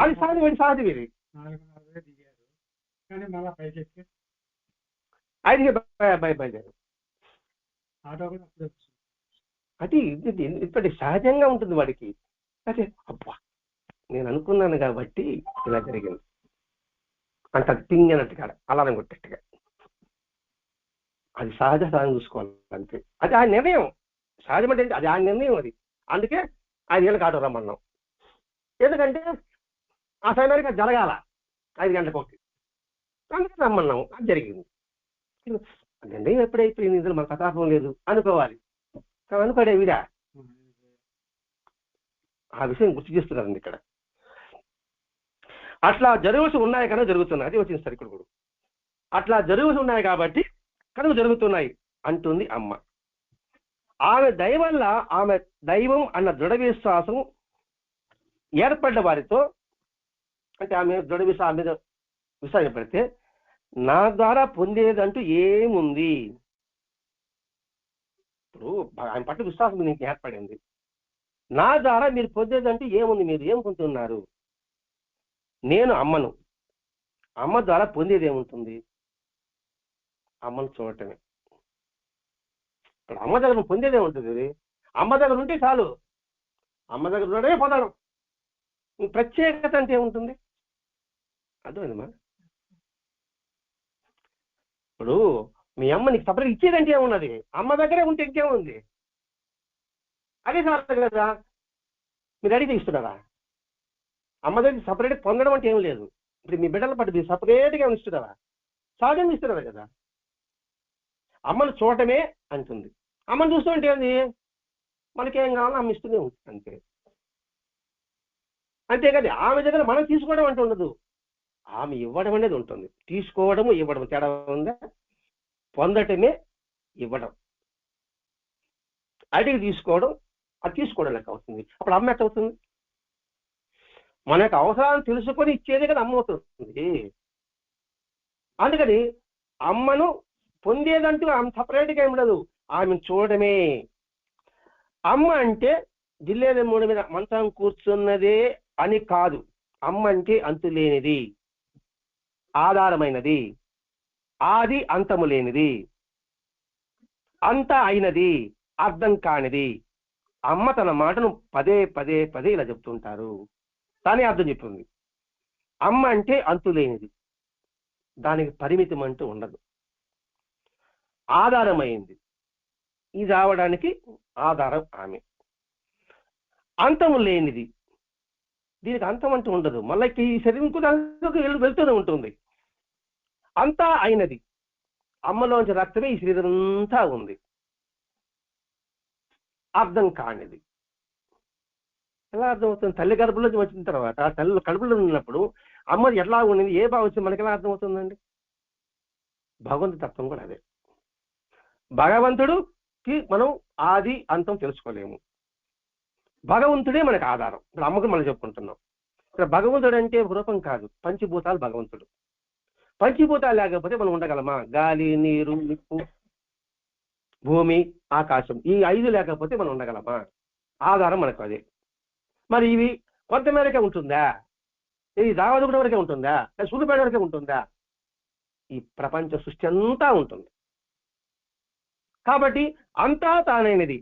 అది సహజం, అది సహజం. ఇది 5 బయలుదేరు. అది ఇప్పటి సహజంగా ఉంటుంది వాడికి. అదే అబ్బా నేను అనుకున్నాను కాబట్టి ఇలా జరిగింది అంత థింగ్ అన్నట్టు కాడ అలారం కొట్టేట్టుగా. అది సహజం చూసుకోవాలి అంతే. అది ఆ నిర్ణయం. సహజం అంటే అది ఆ నిర్ణయం. అది అందుకే 5 ఏళ్ళకి ఆటో రమ్మన్నాం. ఎందుకంటే ఆ సమయానికి అది జరగాల 5 గంటలకు ఒకటి, అందుకే రమ్మన్నాం. అది జరిగింది. నిర్ణయం ఎప్పుడైపోయింది, ఇందులో మన కథాపం లేదు అనుకోవాలి. అనుకోడే వీడా ఆ విషయం గుర్తు చేస్తున్నారండి ఇక్కడ. అట్లా జరగవలసి ఉన్నాయి కనుక జరుగుతున్నాయి. అది వచ్చింది సార్ ఇక్కడ కూడా. అట్లా జరగవలసి ఉన్నాయి కాబట్టి కనుక జరుగుతున్నాయి అంటుంది అమ్మ. ఆమె దయ వల్ల ఆమె దైవం అన్న దృఢ విశ్వాసం ఏర్పడ్డ వారితో, అంటే ఆమె దృఢ విశ్వాసం మీద విశ్వాసం ఏర్పడితే నా ద్వారా పొందేదంటూ ఏముంది? ఇప్పుడు ఆయన పట్ల విశ్వాసం నీకు ఏర్పడింది. నా ద్వారా మీరు పొందేదంటూ ఏముంది? మీరు ఏం పొందుతున్నారు? నేను అమ్మను. అమ్మ ద్వారా పొందేది ఏముంటుంది? అమ్మను చూడటమే. ఇప్పుడు అమ్మ దగ్గర పొందేది ఏముంటుంది? అమ్మ దగ్గర ఉంటే చాలు. అమ్మ దగ్గర ఉండడమే పొందడం. ప్రత్యేకత అంటే ఏముంటుంది? అర్థమైందమ్మా? ఇప్పుడు మీ అమ్మ నీకు సపరేట్ ఇచ్చేదంటే ఏమున్నది? అమ్మ దగ్గరే ఉంటే ఇంకేముంది? అదే సార్ కదా. మీరు అడిగితే ఇస్తున్నారా? అమ్మ దగ్గర సపరేట్ పొందడం అంటే ఏం లేదు. ఇప్పుడు మీ బిడ్డల పట్టు మీరు సపరేట్గా ఇస్తున్నారా? సహజంగా ఇస్తున్నారు కదా. అమ్మను చూడటమే అంటుంది. అమ్మను చూస్తుంటే ఏంది? మనకేం కావాలో అమ్మ ఇస్తూనే ఉంటుంది అంతే. అంతేకాదు ఆమె దగ్గర మనం తీసుకోవడం అంటూ ఉండదు. ఆమె ఇవ్వడం అనేది ఉంటుంది. తీసుకోవడము ఇవ్వడం తేడా ఉందా? పొందటమే ఇవ్వడం. అడిగి తీసుకోవడం, అది తీసుకోవడం లెక్క అవుతుంది. అప్పుడు అమ్మ ఎట్ట అవుతుంది? మన యొక్క అవసరాలను తెలుసుకొని ఇచ్చేదే కదా అమ్మ అవుతుంది. అందుకని అమ్మను పొందేదంటూ ఆమె సపరేట్గా ఏమి ఉండదు. ఆమెను చూడడమే. అమ్మ అంటే జిల్లేని మూడు మీద మంచం కూర్చున్నదే అని కాదు. అమ్మ అంటే అంతులేనిది, ఆధారమైనది, ఆది అంతము లేనిది, అంత అయినది, అర్థం కానిది, అమ్మ తన మాటను పదే పదే పదే ఇలా చెప్తుంటారు. దాని అర్థం చెప్తుంది. అమ్మ అంటే అంతులేనిది, దానికి పరిమితం అంటూ ఉండదు, ఆధారమైంది. ఇది రావడానికి ఆధారం ఆమె. అంతము లేనిది, దీనికి అంతం అంటూ ఉండదు. మళ్ళీ ఈ శరీరం కూడా వెళ్తూనే ఉంటుంది. అంతా అయినది, అమ్మలోంచి రక్తమే ఈ శరీరం అంతా ఉంది. అర్థం కానిది. ఎలా అర్థమవుతుంది? తల్లి గర్భంలోంచి వచ్చిన తర్వాత, తల్లి కడుపులో ఉన్నప్పుడు అమ్మది ఎట్లా ఉండింది, ఏ భావం వచ్చింది మనకి ఎలా అర్థమవుతుందండి? భగవంతు తత్వం కూడా అదే. భగవంతుడుకి మనం ఆది అంతం తెలుసుకోలేము, భగవంతుడే మనకు ఆధారం. ఇప్పుడు అమ్మకు మనం చెప్పుకుంటున్నాం. ఇక్కడ భగవంతుడు అంటే రూపం కాదు, పంచభూతాలు భగవంతుడు. పంచభూతాలు లేకపోతే మనం ఉండగలమా? గాలి, నీరు, నిప్పు, భూమి, ఆకాశం, ఈ 5 లేకపోతే మనం ఉండగలమా? ఆధారం మనకు అదే. మరి ఇవి కొంతమేరకే ఉంటుందా? ఇది దావదుగుడి వరకే ఉంటుందా? సూర్యపేట వరకే ఉంటుందా? ఈ ప్రపంచ సృష్టి అంతా ఉంటుంది. కాబట్టి అంతా తానైనది,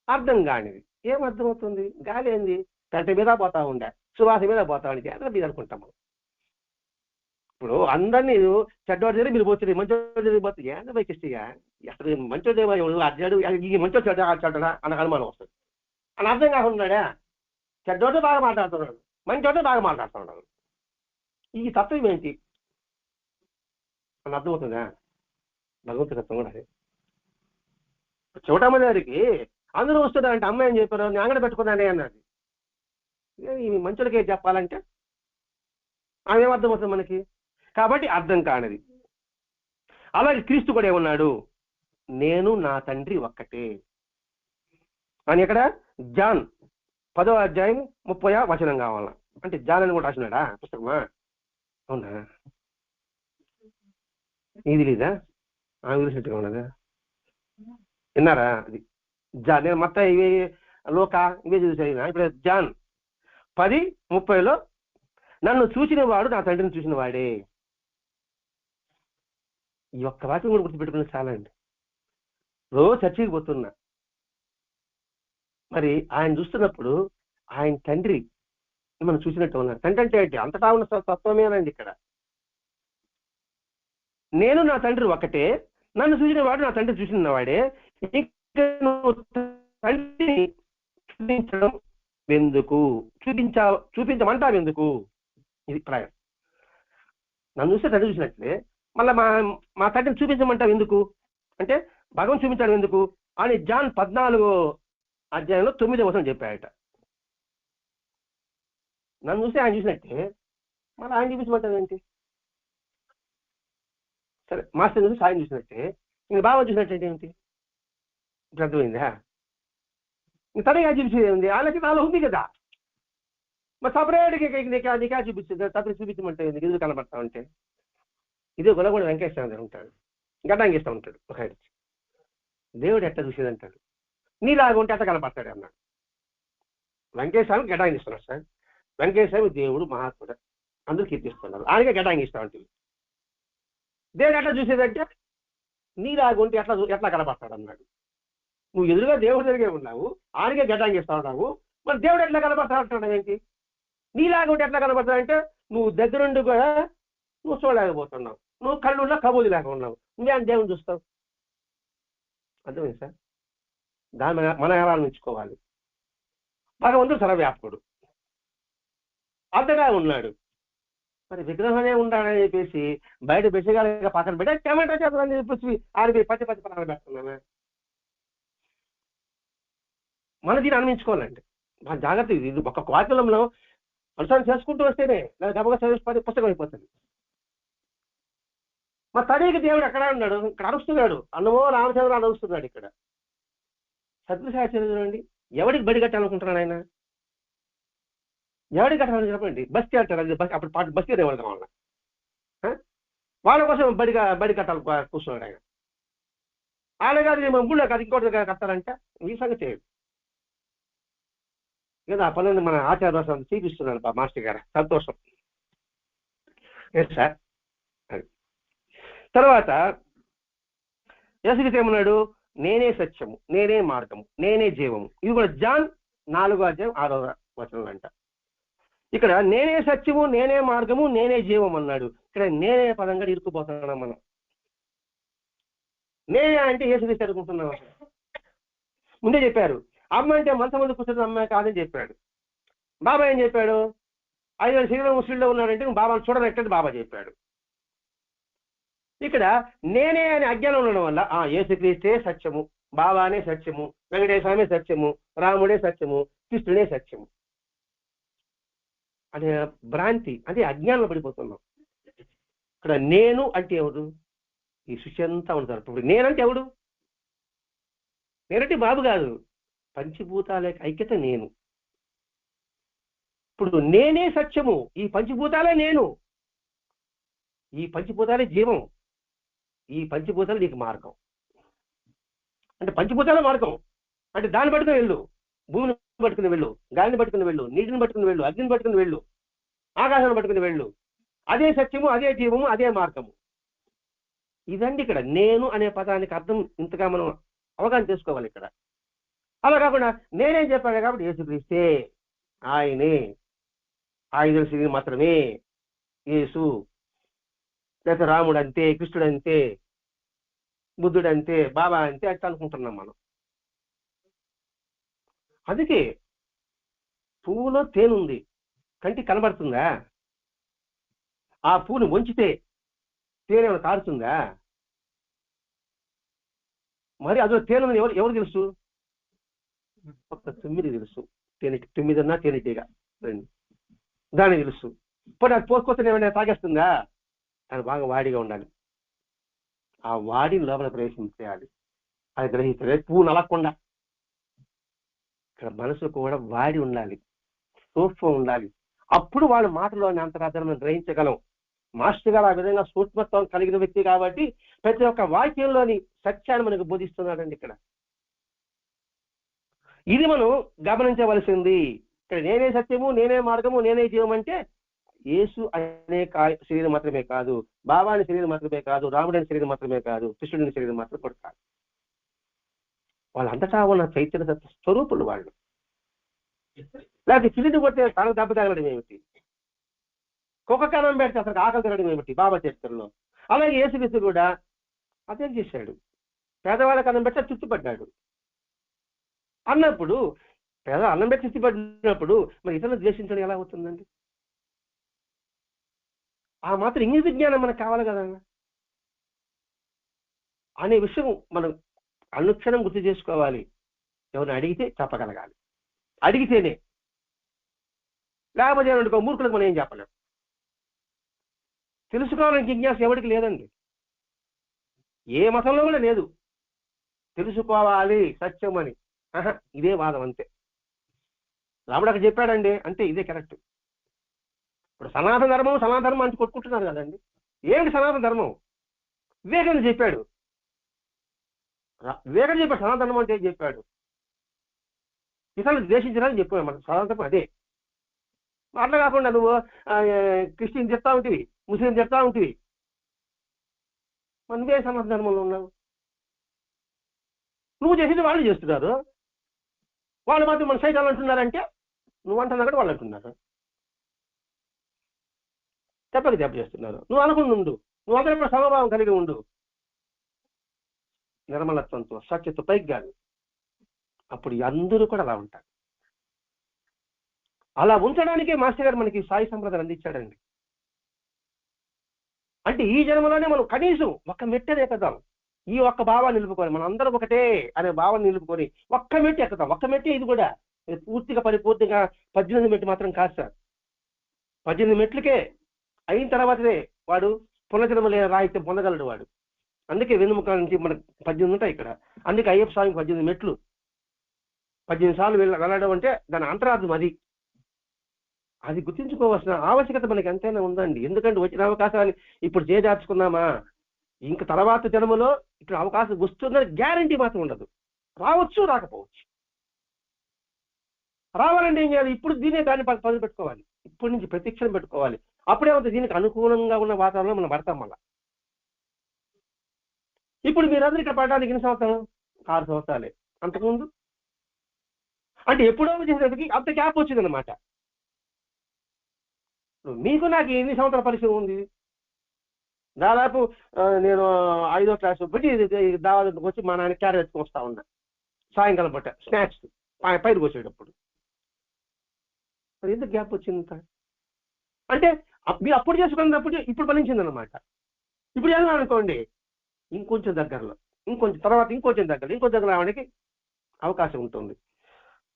అర్థం కానిది. ఏం అర్థమవుతుంది? గాలి ఏంది? కంటి మీద పోతా ఉండే, సువాస మీద పోతా ఉండే, అందరి మీద అనుకుంటాము. ఇప్పుడు అందరినీ చెడ్డవాడి దగ్గర మీరు పోతుంది, మంచోడి దగ్గర పోతుంది. ఏంటో బైకిస్టిగా అసలు మంచోడు అర్జాడు, ఈ మంచోడు చెడ్డా అన్న అనుమానం వస్తుంది. అని అర్థం కాకుండా చెడ్డోటే బాగా మాట్లాడుతున్నాడు, మంచోటే బాగా మాట్లాడుతున్నాడు. ఈ తత్వం ఏంటి అని అర్థమవుతుందా? భగవంతుడి తత్వం కూడా అదే. చూడమ్మ గారికి అందరూ వస్తున్నారంటే అమ్మాయి ఏం చెప్పారు, నేను అంగడి పెట్టుకున్నానే అన్నది. ఈ మంచులకే చెప్పాలంటే అదేం అర్థమవుతుంది మనకి? కాబట్టి అర్థం కానిది. అలాగే క్రీస్తు కూడా ఏమన్నాడు? నేను నా తండ్రి ఒక్కటే అని. ఇక్కడ జాన్ 10వ అధ్యాయం 30వ వచనం కావాల. అంటే జాన్ అని కూడా రాసినాడా పుస్తకమా? అవునా? ఇది లేదా? తెలిసినట్టుగా ఉన్నదా? విన్నారా? అది జాన్. నేను మొత్తం ఇవి లోక ఇవే చూసాయినా. ఇప్పుడు జాన్ 10:30లో నన్ను చూసిన వాడు నా తండ్రిని చూసిన వాడే. ఈ ఒక్క వాక్యం కూడా గుర్తుపెట్టుకుని చాలా అండి. రోజు చర్చికి పోతున్నా, మరి ఆయన చూస్తున్నప్పుడు ఆయన తండ్రి మనం చూసినట్టు ఉన్నారు. తండ్రి అంటే ఏంటి? అంతటా ఉన్న తత్వమేనండి ఇక్కడ. నేను నా తండ్రి ఒకటే, నన్ను చూసిన వాడు నా తండ్రి చూసిన వాడే. నువ్వు తండ్రిని చూపించడం ఎందుకు? చూపించమంటావు ఎందుకు? ఇది ప్రాయం. నన్ను చూస్తే తండ్రి చూసినట్లే మళ్ళీ మా తండ్రిని చూపించమంటావు ఎందుకు అంటే భగవంతుడు చూపించాడు ఎందుకు అని జాన్ 14వ అధ్యాయంలో 9వ వచనం చెప్పాడట. నన్ను చూస్తే ఆయన చూసినట్టే మళ్ళీ ఆయన చూపించమంటావు ఏంటి? సరే, మాస్టర్ చూసి ఆయన చూసినట్టే ఇంక బాబా చూసినట్టు ఏంటి? ఇప్పుడు అర్థమైందా? తనగా చూపించేది ఉంది, వాళ్ళకి నాలో ఉంది కదా. మరి సపరేట్గా నీకా చూపించింది, తప్పని చూపించమంటే ఎదురు కనబడతా ఉంటే. ఇదే గొలగొడ వెంకటేశ్వర ఉంటాడు, గడ్డాంగిస్తూ ఉంటాడు. ఒక దేవుడు ఎట్లా చూసేది అంటాడు, నీలాగా ఉంటే ఎట్లా కనపడతాడు అన్నాడు. వెంకటేశ్వరానికి గడ్డాంగిస్తున్నాడు సార్. వెంకటేశ్వర దేవుడు మహాత్ముడు, అందరూ కీర్తిస్తున్నారు, ఆయనకే గడ్డాంగిస్తా ఉంటుంది. దేవుడు ఎట్లా చూసేదంటే నీలాగా ఉంటే ఎట్లా కనపడతాడు అన్నాడు. నువ్వు ఎదురుగా దేవుడి దగ్గరే ఉన్నావు, ఆయనకే గడ్డాంగిస్తా ఉన్నావు, మరి దేవుడు ఎట్లా కనపడతా అంటాడు ఏంటి? నీలాగా ఉంటే ఎట్లా కనపడతాడంటే నువ్వు దగ్గరుండి కూడా నువ్వు చూడలేకపోతున్నావు, నువ్వు కళ్ళున్నా కబూది లేక ఉన్నావు, నువ్వేం దేవుని చూస్తావు? అర్థమైంది సార్? దాన్ని మన ఎలా నుంచుకోవాలి. భగవంతుడు సర్వవ్యాపకుడు, అంతగా ఉన్నాడు. మరి విగ్రహమే ఉండాలని చెప్పేసి బయట బెచ్చగాలిగా పక్కన పెట్టి టమాటా చేద్దామని చెప్పేసి ఆడిపోయి పచ్చి పక్కన పెడుతున్నాను. మన దీన్ని అనిపించుకోవాలండి. మన జాగ్రత్త. ఇది ఒక వాక్యంలో అనుసరణ చేసుకుంటూ వస్తేనే లేదా గబగా చదివి పుస్తకం అయిపోతుంది. మా తడికి దేవుడు ఎక్కడ ఉన్నాడు? ఇక్కడ అరుస్తున్నాడు, అన్నమో రామచంద్ర అరుస్తున్నాడు. ఇక్కడ సత్యసాయి చూడండి, ఎవడికి బడి కట్టాలనుకుంటున్నాడు ఆయన? ఎవడికి కట్టాలని చెప్పండి. బస్తీ అంటారు, అది అప్పుడు బస్తీ రేవడతాం వాళ్ళ వాళ్ళ కోసం బడి కట్టాలి కూర్చున్నాడు ఆయన. ఆయన కాదు మేము గుళ్ళో కాదు ఇంకోటి కట్టాలంటే ఈ సంగతి చేయడు కదా. ఆ పనులను మన ఆచార చూపిస్తున్నాడు మాస్టర్ గారు, సంతోషం సార్. అది తర్వాత యేసుక్రీస్తు ఏమన్నాడు? నేనే సత్యము, నేనే మార్గము, నేనే జీవము. ఇది కూడా జాన్ 4:6 అంట. ఇక్కడ నేనే సత్యము, నేనే మార్గము, నేనే జీవం అన్నాడు. ఇక్కడ నేనే పదంగా ఇరుక్కుపోతున్నాం మనం. నేనే అంటే యేసుక్రీస్తు అనుకుంటున్నాం. ముందే చెప్పారు, అమ్మ అంటే మంచం ముందు కూర్చున్న అమ్మాయి కాదని చెప్పాడు. బాబా ఏం చెప్పాడు, 5,000 శరీరం ముస్లింలో ఉన్నాడంటే నువ్వు బాబాను చూడనట్టని బాబా చెప్పాడు. ఇక్కడ నేనే అని అజ్ఞానం ఉండడం వల్ల యేసుక్రీస్తే సత్యము, బాబానే సత్యము, వెంకటేశ్వరమే సత్యము, రాముడే సత్యము, కృష్ణుడే సత్యము అనే భ్రాంతి, అదే అజ్ఞానంలో పడిపోతున్నాం. ఇక్కడ నేను అంటే ఎవడు? ఈ సృష్టి అంతా ఉంటారు. ఇప్పుడు నేనంటే ఎవడు? నేనంటే బాబు కాదు, పంచభూతాల ఐక్యత నేను. ఇప్పుడు నేనే సత్యము, ఈ పంచభూతాలే నేను, ఈ పంచభూతాలే జీవం, ఈ పంచభూతాలు నీకు మార్గం. అంటే పంచభూతాల మార్గం అంటే దాన్ని పట్టుకుని వెళ్ళు, భూమిని పట్టుకుని వెళ్ళు, గాలిని పట్టుకుని వెళ్ళు, నీటిని పట్టుకుని వెళ్ళు, అగ్నిని పట్టుకుని వెళ్ళు, ఆకాశాన్ని పట్టుకుని వెళ్ళు. అదే సత్యము, అదే జీవము, అదే మార్గము. ఇదండి ఇక్కడ నేను అనే పదానికి అర్థం. ఇంతగా మనం అవగాహన చేసుకోవాలి ఇక్కడ. అలా కాకుండా నేనేం చెప్పాను కాబట్టి యేసుక్రీస్తే, ఆయనే, 5,000 శరీరం మాత్రమే యేసు, లేకపోతే రాముడు అంతే, కృష్ణుడు అంతే, బుద్ధుడు అంతే, బాబా అంతే అంటే అనుకుంటున్నాం మనం. అందుకే పువ్వులో తేనుంది, కంటికి కనబడుతుందా? ఆ పువ్వుని వంచితే తేనె ఏమైనా కారుతుందా? మరి అందులో తేనె ఎవరు తెలుసు? ఒక తుమ్మిది తెలుసు, తొమ్మిదన్నా తేనెటీగా దానికి తెలుసు. ఇప్పుడు అది పోసుకొస్తే ఏమైనా తాగేస్తుందా? అది బాగా వాడిగా ఉండాలి, ఆ వాడిని లోపల ప్రవేశించేయాలి, అది గ్రహించాలి. పువ్వు నలగకుండా ఇక్కడ మనసు కూడా వాడి ఉండాలి, సూక్ష్మం ఉండాలి. అప్పుడు వాళ్ళ మాటలోని అంతరార్థం మనం గ్రహించగలం. మాస్టర్ గారు ఆ విధంగా సూక్ష్మత్వం కలిగిన వ్యక్తి కాబట్టి ప్రతి ఒక్క వాక్యంలోని సత్యాన్ని మనకు బోధిస్తున్నాడండి. ఇక్కడ ఇది మనం గమనించవలసింది. ఇక్కడ నేనే సత్యము, నేనే మార్గము, నేనే జీవం అంటే యేసు అనే శరీరం మాత్రమే కాదు, బాబా అనే శరీరం మాత్రమే కాదు, రాముడు అనే శరీరం మాత్రమే కాదు, కృష్ణుడి శరీరం మాత్రం కూడా కాదు. వాళ్ళంతటా ఉన్న చైతన్య స్వరూపులు వాళ్ళు. లేకపోతే పిల్లిని కొట్టే తనకు దెబ్బ తగలడం ఏమిటి? కుక్క కన్నం పెడితే అసలు ఆకలి తినడం ఏమిటి బాబా చరిత్రలో? అలాగే యేసుక్రీస్తు కూడా అదే చేశాడు. పేదవాళ్ళకి అన్నం పెడితే తృప్తిపడ్డాడు అన్నప్పుడు, పేద అన్నం పెట్టి తృప్తిపడినప్పుడు మరి ఇతరులను ద్వేషించడం ఎలా అవుతుందండి? ఆ మాత్రం ఇంగిత జ్ఞానం మనకు కావాలి కదా అనే విషయం మనం అనుక్షణం గుర్తు చేసుకోవాలి. ఎవరిని అడిగితే చెప్పగలగాలి, అడిగితేనే. లేకపోతే ఏమనుకో, మూర్ఖులకు మనం ఏం చెప్పలేం. తెలుసుకోవాలని జిజ్ఞాస ఎవరికి లేదండి, ఏ మతంలో కూడా లేదు. తెలుసుకోవాలి సత్యం అని, ఇదే వాదం అంతే. రాముడు అక్కడ చెప్పాడండి, అంతే, ఇదే కరెక్ట్. ఇప్పుడు సనాతన ధర్మం, సనాతన ధర్మం అంటే కొట్టుకుంటున్నారు కదండి. ఏమిటి సనాతన ధర్మం? వివేకానంద చెప్పాడు, సనాతన ధర్మం అంటే చెప్పాడు, ఇతరులు ద్వేషించాలని చెప్పాడు. మన సనాతన ధర్మం అదే. అట్లా కాకుండా నువ్వు క్రిస్టియన్ చెప్తా ఉంటివి, ముస్లిం చెప్తా ఉంటివి, నువ్వే సనాతన ధర్మంలో ఉన్నావు. నువ్వు చేసింది వాళ్ళు చేస్తున్నారు, వాళ్ళు మాత్రం మన సైతాలు అంటున్నారంటే నువ్వు అంటున్నా కూడా వాళ్ళు అంటున్నారు, దెబ్బకి దెబ్బ చేస్తున్నారు. నువ్వు అనుకుని ఉండు, నువ్వు అందరూ సమభావం కలిగి ఉండు, నిర్మలత్వంతో, సత్యతో, పైకి కాదు. అప్పుడు అందరూ కూడా అలా ఉంటారు. అలా ఉంచడానికే మాస్టర్ గారు మనకి సాయి సంప్రదాయం అందించాడండి. అంటే ఈ జన్మలోనే మనం కనీసం ఒక్క మెట్టనే ఎక్కుదాం, ఈ ఒక్క భావాన్ని నిలుపుకొని, మనం అందరం ఒకటే అనే భావాన్ని నిలుపుకొని ఒక్క మెట్టు ఎక్కుతాం. ఒక్క మెట్టే ఇది కూడా, పూర్తిగా పరిపూర్తిగా 18 మెట్టు మాత్రం కాదు సార్. 18 మెట్లకే అయిన తర్వాతనే వాడు పునర్జన్మలే రాయితే పొందగలడు వాడు. అందుకే వెన్నుముక నుంచి మనకు 18 ఉంటాయి ఇక్కడ. అందుకే అయ్యప్ప స్వామికి 18 మెట్లు, 18 సార్లు వెళ్ళడం అంటే దాని అంతరార్థం అది. అది గుర్తించుకోవాల్సిన ఆవశ్యకత మనకి ఎంతైనా ఉందండి. ఎందుకంటే వచ్చిన అవకాశాన్ని ఇప్పుడు చేజార్చుకున్నామా, ఇంక తర్వాత జన్మలో ఇక్కడ అవకాశం వస్తుందని గ్యారంటీ మాత్రం ఉండదు. రావచ్చు, రాకపోవచ్చు. రావాలంటే ఏం చేయాలి? ఇప్పుడు దాన్ని పదులు పెట్టుకోవాలి, ఇప్పటి నుంచి ప్రతిక్షణం పెట్టుకోవాలి. అప్పుడే అవుతుంది దీనికి అనుకూలంగా ఉన్న వాతావరణంలో మనం పడతాం. మళ్ళా ఇప్పుడు మీరందరూ ఇక్కడ పడడానికి ఎన్ని సంవత్సరం? 6 సంవత్సరాలే. అంతకుముందు అంటే ఎప్పుడో చేసేసరికి అంత గ్యాప్ వచ్చిందనమాట. మీకు నాకు ఎన్ని సంవత్సరాల పరిచయం ఉంది? దాదాపు నేను 5వ క్లాసు బట్టి దాదాపు వచ్చి మా నాన్న క్యారెట్ ఎత్తుకొని వస్తా ఉన్నా సాయంకాలం పూట స్నాక్స్ పైరుకు వచ్చేటప్పుడు. మరి ఎందుకు గ్యాప్ వచ్చింది? అంటే మీరు అప్పుడు చేసుకున్నప్పుడు ఇప్పుడు ఫలించిందనమాట. ఇప్పుడు చేయాలని అనుకోండి, ఇంకొంచెం దగ్గరలో, ఇంకొంచెం తర్వాత ఇంకొంచెం దగ్గర రావడానికి అవకాశం ఉంటుంది.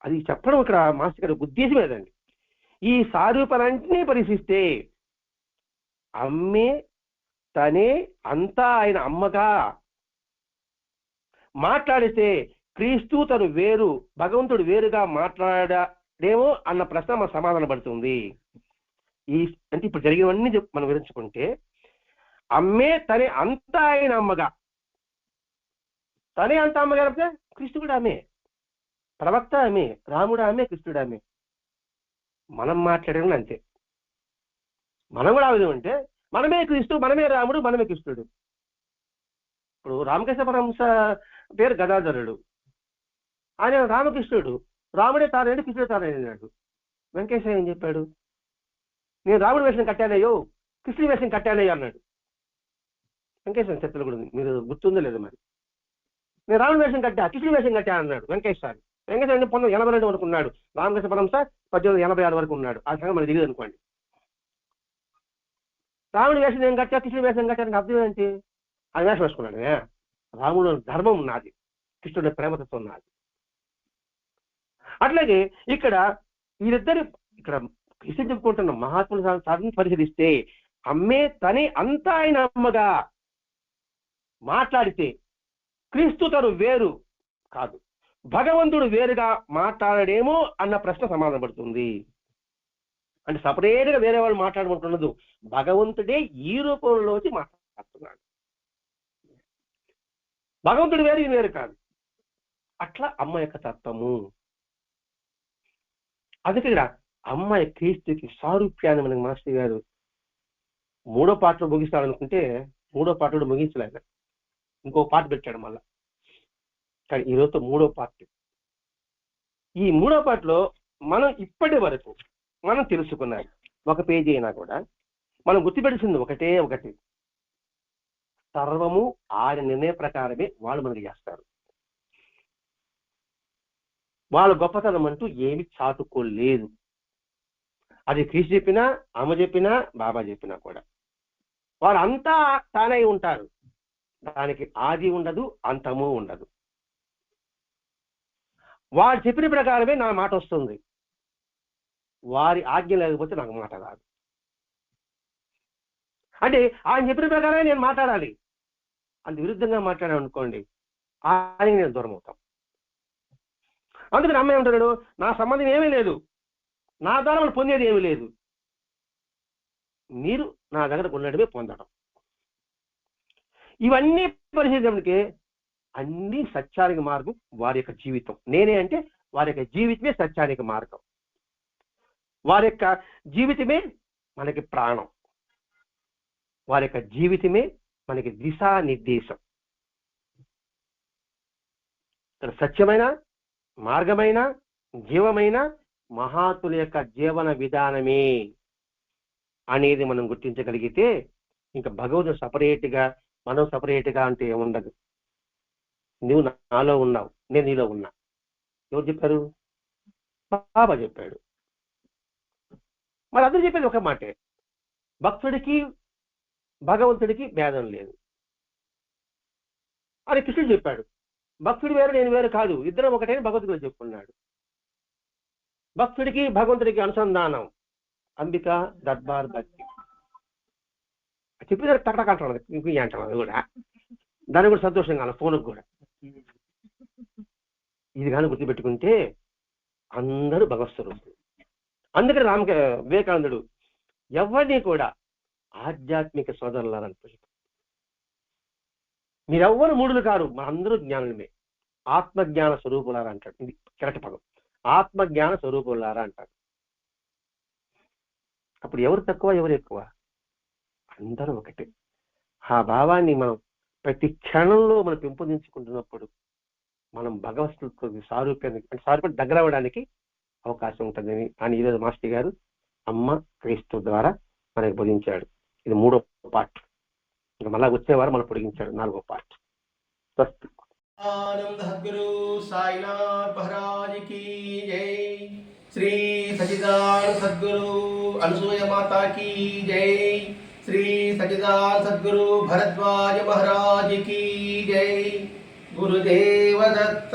అది చెప్పడం ఇక్కడ మాస్టర్ గారి ఉద్దేశం లేదండి. ఈ సారూపాలన్నీ పరిశీలిస్తే అమ్మే తనే అంతా ఆయన అమ్మగా మాట్లాడితే క్రీస్తు తను వేరు, భగవంతుడు వేరుగా మాట్లాడేమో అన్న ప్రశ్న మన సమాధానం పడుతుంది. అంటే ఇప్పుడు జరిగినవన్నీ మనం వివరించుకుంటే, అమ్మే తనే అంతా ఆయన అమ్మగా, తనే అంత అమ్మగా అంటే క్రీస్తు కూడా ఆమె, ప్రవక్త ఆమె, రాముడు ఆమె, కృష్ణుడు ఆమె. మనం మాట్లాడడం అంతే. మనం కూడా ఆ విధంగా అంటే మనమే క్రీస్తు, మనమే రాముడు, మనమే కృష్ణుడు. ఇప్పుడు రామకృష్ణ పరమహంస పేరు గదాధరుడు, ఆయన రామకృష్ణుడు. రాముడే తారయ్యాడు, కృష్ణుడే తారయ్యాడు. వెంకటేశ్వర ఏం చెప్పాడు? నేను రాముడి వేషం కట్టానయ్యో, కృష్ణుడి వేషం కట్టానయ్యో అన్నాడు. వెంకటేశ్వర చర్చలు కూడా మీరు గుర్తుందో లేదు మరి. నేను రాముడి వేషం కట్టా, కృష్ణుడి వేషం కట్టా అన్నాడు వెంకటేశ్వర. వెంకటేశ్వర 1982 వరకు ఉన్నాడు, రామకృష్ణ పరమహంస 1886 వరకు ఉన్నాడు. ఆ సంగతి మనకు తెలియదు అనుకోండి. రాముడి వేషం నేను కట్టా, కృష్ణుడి వేషం కట్టానికి అర్థం ఏంటి? అది వేషం వేసుకున్నాడు. రాముడు ధర్మం ఉన్నది, కృష్ణుడి ప్రేమతత్వం ఉన్నది. అట్లాగే ఇక్కడ వీరిద్దరు ఇక్కడ కృష్ణుడు చెప్పుకుంటున్న మహాత్ముల సాధన పరిశీలిస్తే, అమ్మే తనే అంతా ఆయన అమ్మగా మాట్లాడితే క్రీస్తు తను వేరు కాదు, భగవంతుడు వేరుగా మాట్లాడేమో అన్న ప్రశ్న సమాధానం పడుతుంది. అంటే సపరేట్గా వేరే వాళ్ళు మాట్లాడమంటున్నది, భగవంతుడే ఈ రూపంలోకి మాట్లాడుతున్నాడు. భగవంతుడు వేరు, ఇది వేరు కాదు. అట్లా అమ్మ యొక్క తత్వము. అందుకే ఇక్కడ అమ్మాయి క్రీస్తుకి సారూప్యాన్ని మనకి మాస్టర్ గారు 3వ పాటలో ముగిస్తాడనుకుంటే 3వ పాటలో ముగించలేదు, ఇంకో పాట పెట్టాడు మళ్ళా. కానీ ఈరోజు 3వ పార్ట్. ఈ 3వ పాటలో మనం ఇప్పటి వరకు మనం తెలుసుకున్నాం, ఒక పేజీ అయినా కూడా మనం గుర్తుపెట్టింది ఒకటి, సర్వము ఆయన నిర్ణయ ప్రకారమే వాళ్ళు మనకి చేస్తారు. వాళ్ళ గొప్పతనం అంటూ ఏమి చాటుకోలేదు. అది క్రీస్తు చెప్పినా, అమ్మ చెప్పినా, బాబా చెప్పినా కూడా వాళ్ళంతా తానై ఉంటారు. దానికి ఆది ఉండదు, అంతము ఉండదు. వారు చెప్పిన ప్రకారమే నా మాట వస్తుంది, వారి ఆజ్ఞ లేకపోతే నాకు మాట రాదు. అంటే ఆయన చెప్పిన ప్రకారమే నేను మాట్లాడాలి, అంత విరుద్ధంగా మాట్లాడాను అనుకోండి, ఆయనకి నేను దూరం అవుతాం. అందుకని అమ్మ ఏమంటున్నాడు, నా సంబంధం ఏమీ లేదు, నా ద్వారా మనం పొందేది ఏమీ లేదు, మీరు నా దగ్గర ఉండడమే పొందడం. ఇవన్నీ పరిశీలించడానికి అన్ని సత్యానికి మార్గం వారి యొక్క జీవితం. నేనే అంటే వారి యొక్క జీవితమే సత్యానికి మార్గం, వారి యొక్క జీవితమే మనకి ప్రాణం, వారి యొక్క జీవితమే మనకి దిశానిర్దేశం. ఇక్కడ సత్యమైన, మార్గమైన, జీవమైన మహాత్ముల యొక్క జీవన విధానమే అనేది మనం గుర్తించగలిగితే ఇంకా భగవంతుడు సపరేట్గా, మనం సపరేట్గా అంటే ఏముండదు. నువ్వు నాలో ఉన్నావు, నేను నీలో ఉన్నా. ఎవరు చెప్పారు? బాబా చెప్పాడు. మరి అందరూ చెప్పేది ఒక మాటే, భక్తుడికి భగవంతుడికి భేదం లేదు అని కృష్ణుడు చెప్పాడు. భక్తుడు వేరు, నేను వేరు కాదు, ఇద్దరం ఒకటే భగవంతుడు చెప్పుకున్నాడు. భక్తుడికి భగవంతుడికి అనుసంధానం అంబిక దర్బార్ భక్తి చెప్పిన టక్ అంటున్నాడు, ఇంక అంటున్నాడు కూడా. దానికి కూడా సంతోషంగా అన్న ఫోన్కి కూడా. ఇది కానీ గుర్తుపెట్టుకుంటే అందరూ భగవత్స్వరూపులు. అందుకని వివేకానందుడు ఎవరిని కూడా ఆధ్యాత్మిక సోదరులారని మీరెవ్వరు మూడులు కారు, మా అందరూ జ్ఞానులమే, ఆత్మజ్ఞాన స్వరూపులారా అంటాడు. ఇది కరెక్ట్ పదం, ఆత్మజ్ఞాన స్వరూపులారా అంటాడు. అప్పుడు ఎవరు తక్కువ, ఎవరు ఎక్కువ? అందరూ ఒకటే. ఆ భావాన్ని మనం ప్రతి క్షణంలో మనం పెంపొందించుకుంటున్నప్పుడు మనం భగవత్తుతో సారూప్యాన్ని అంటే సారూప్యం దగ్గర అవ్వడానికి అవకాశం ఉంటుందని అని ఈరోజు మాస్టర్ గారు అమ్మ క్రీస్తు ద్వారా మనకి బోధించాడు. ఇది 3వ పార్ట్. ఇంకా మళ్ళా వచ్చేవారు మనం పొడిగించాడు 4వ పార్ట్. స్వస్తి. आनंद सद्गुरु साईनाथ महाराज की जय। श्री सच्चिदानंद सद्गुरु अनुसूया माता की जय। श्री सच्चिदानंद सद्गुरु भरद्वाज महाराज की जय। गुरुदेव दत्त।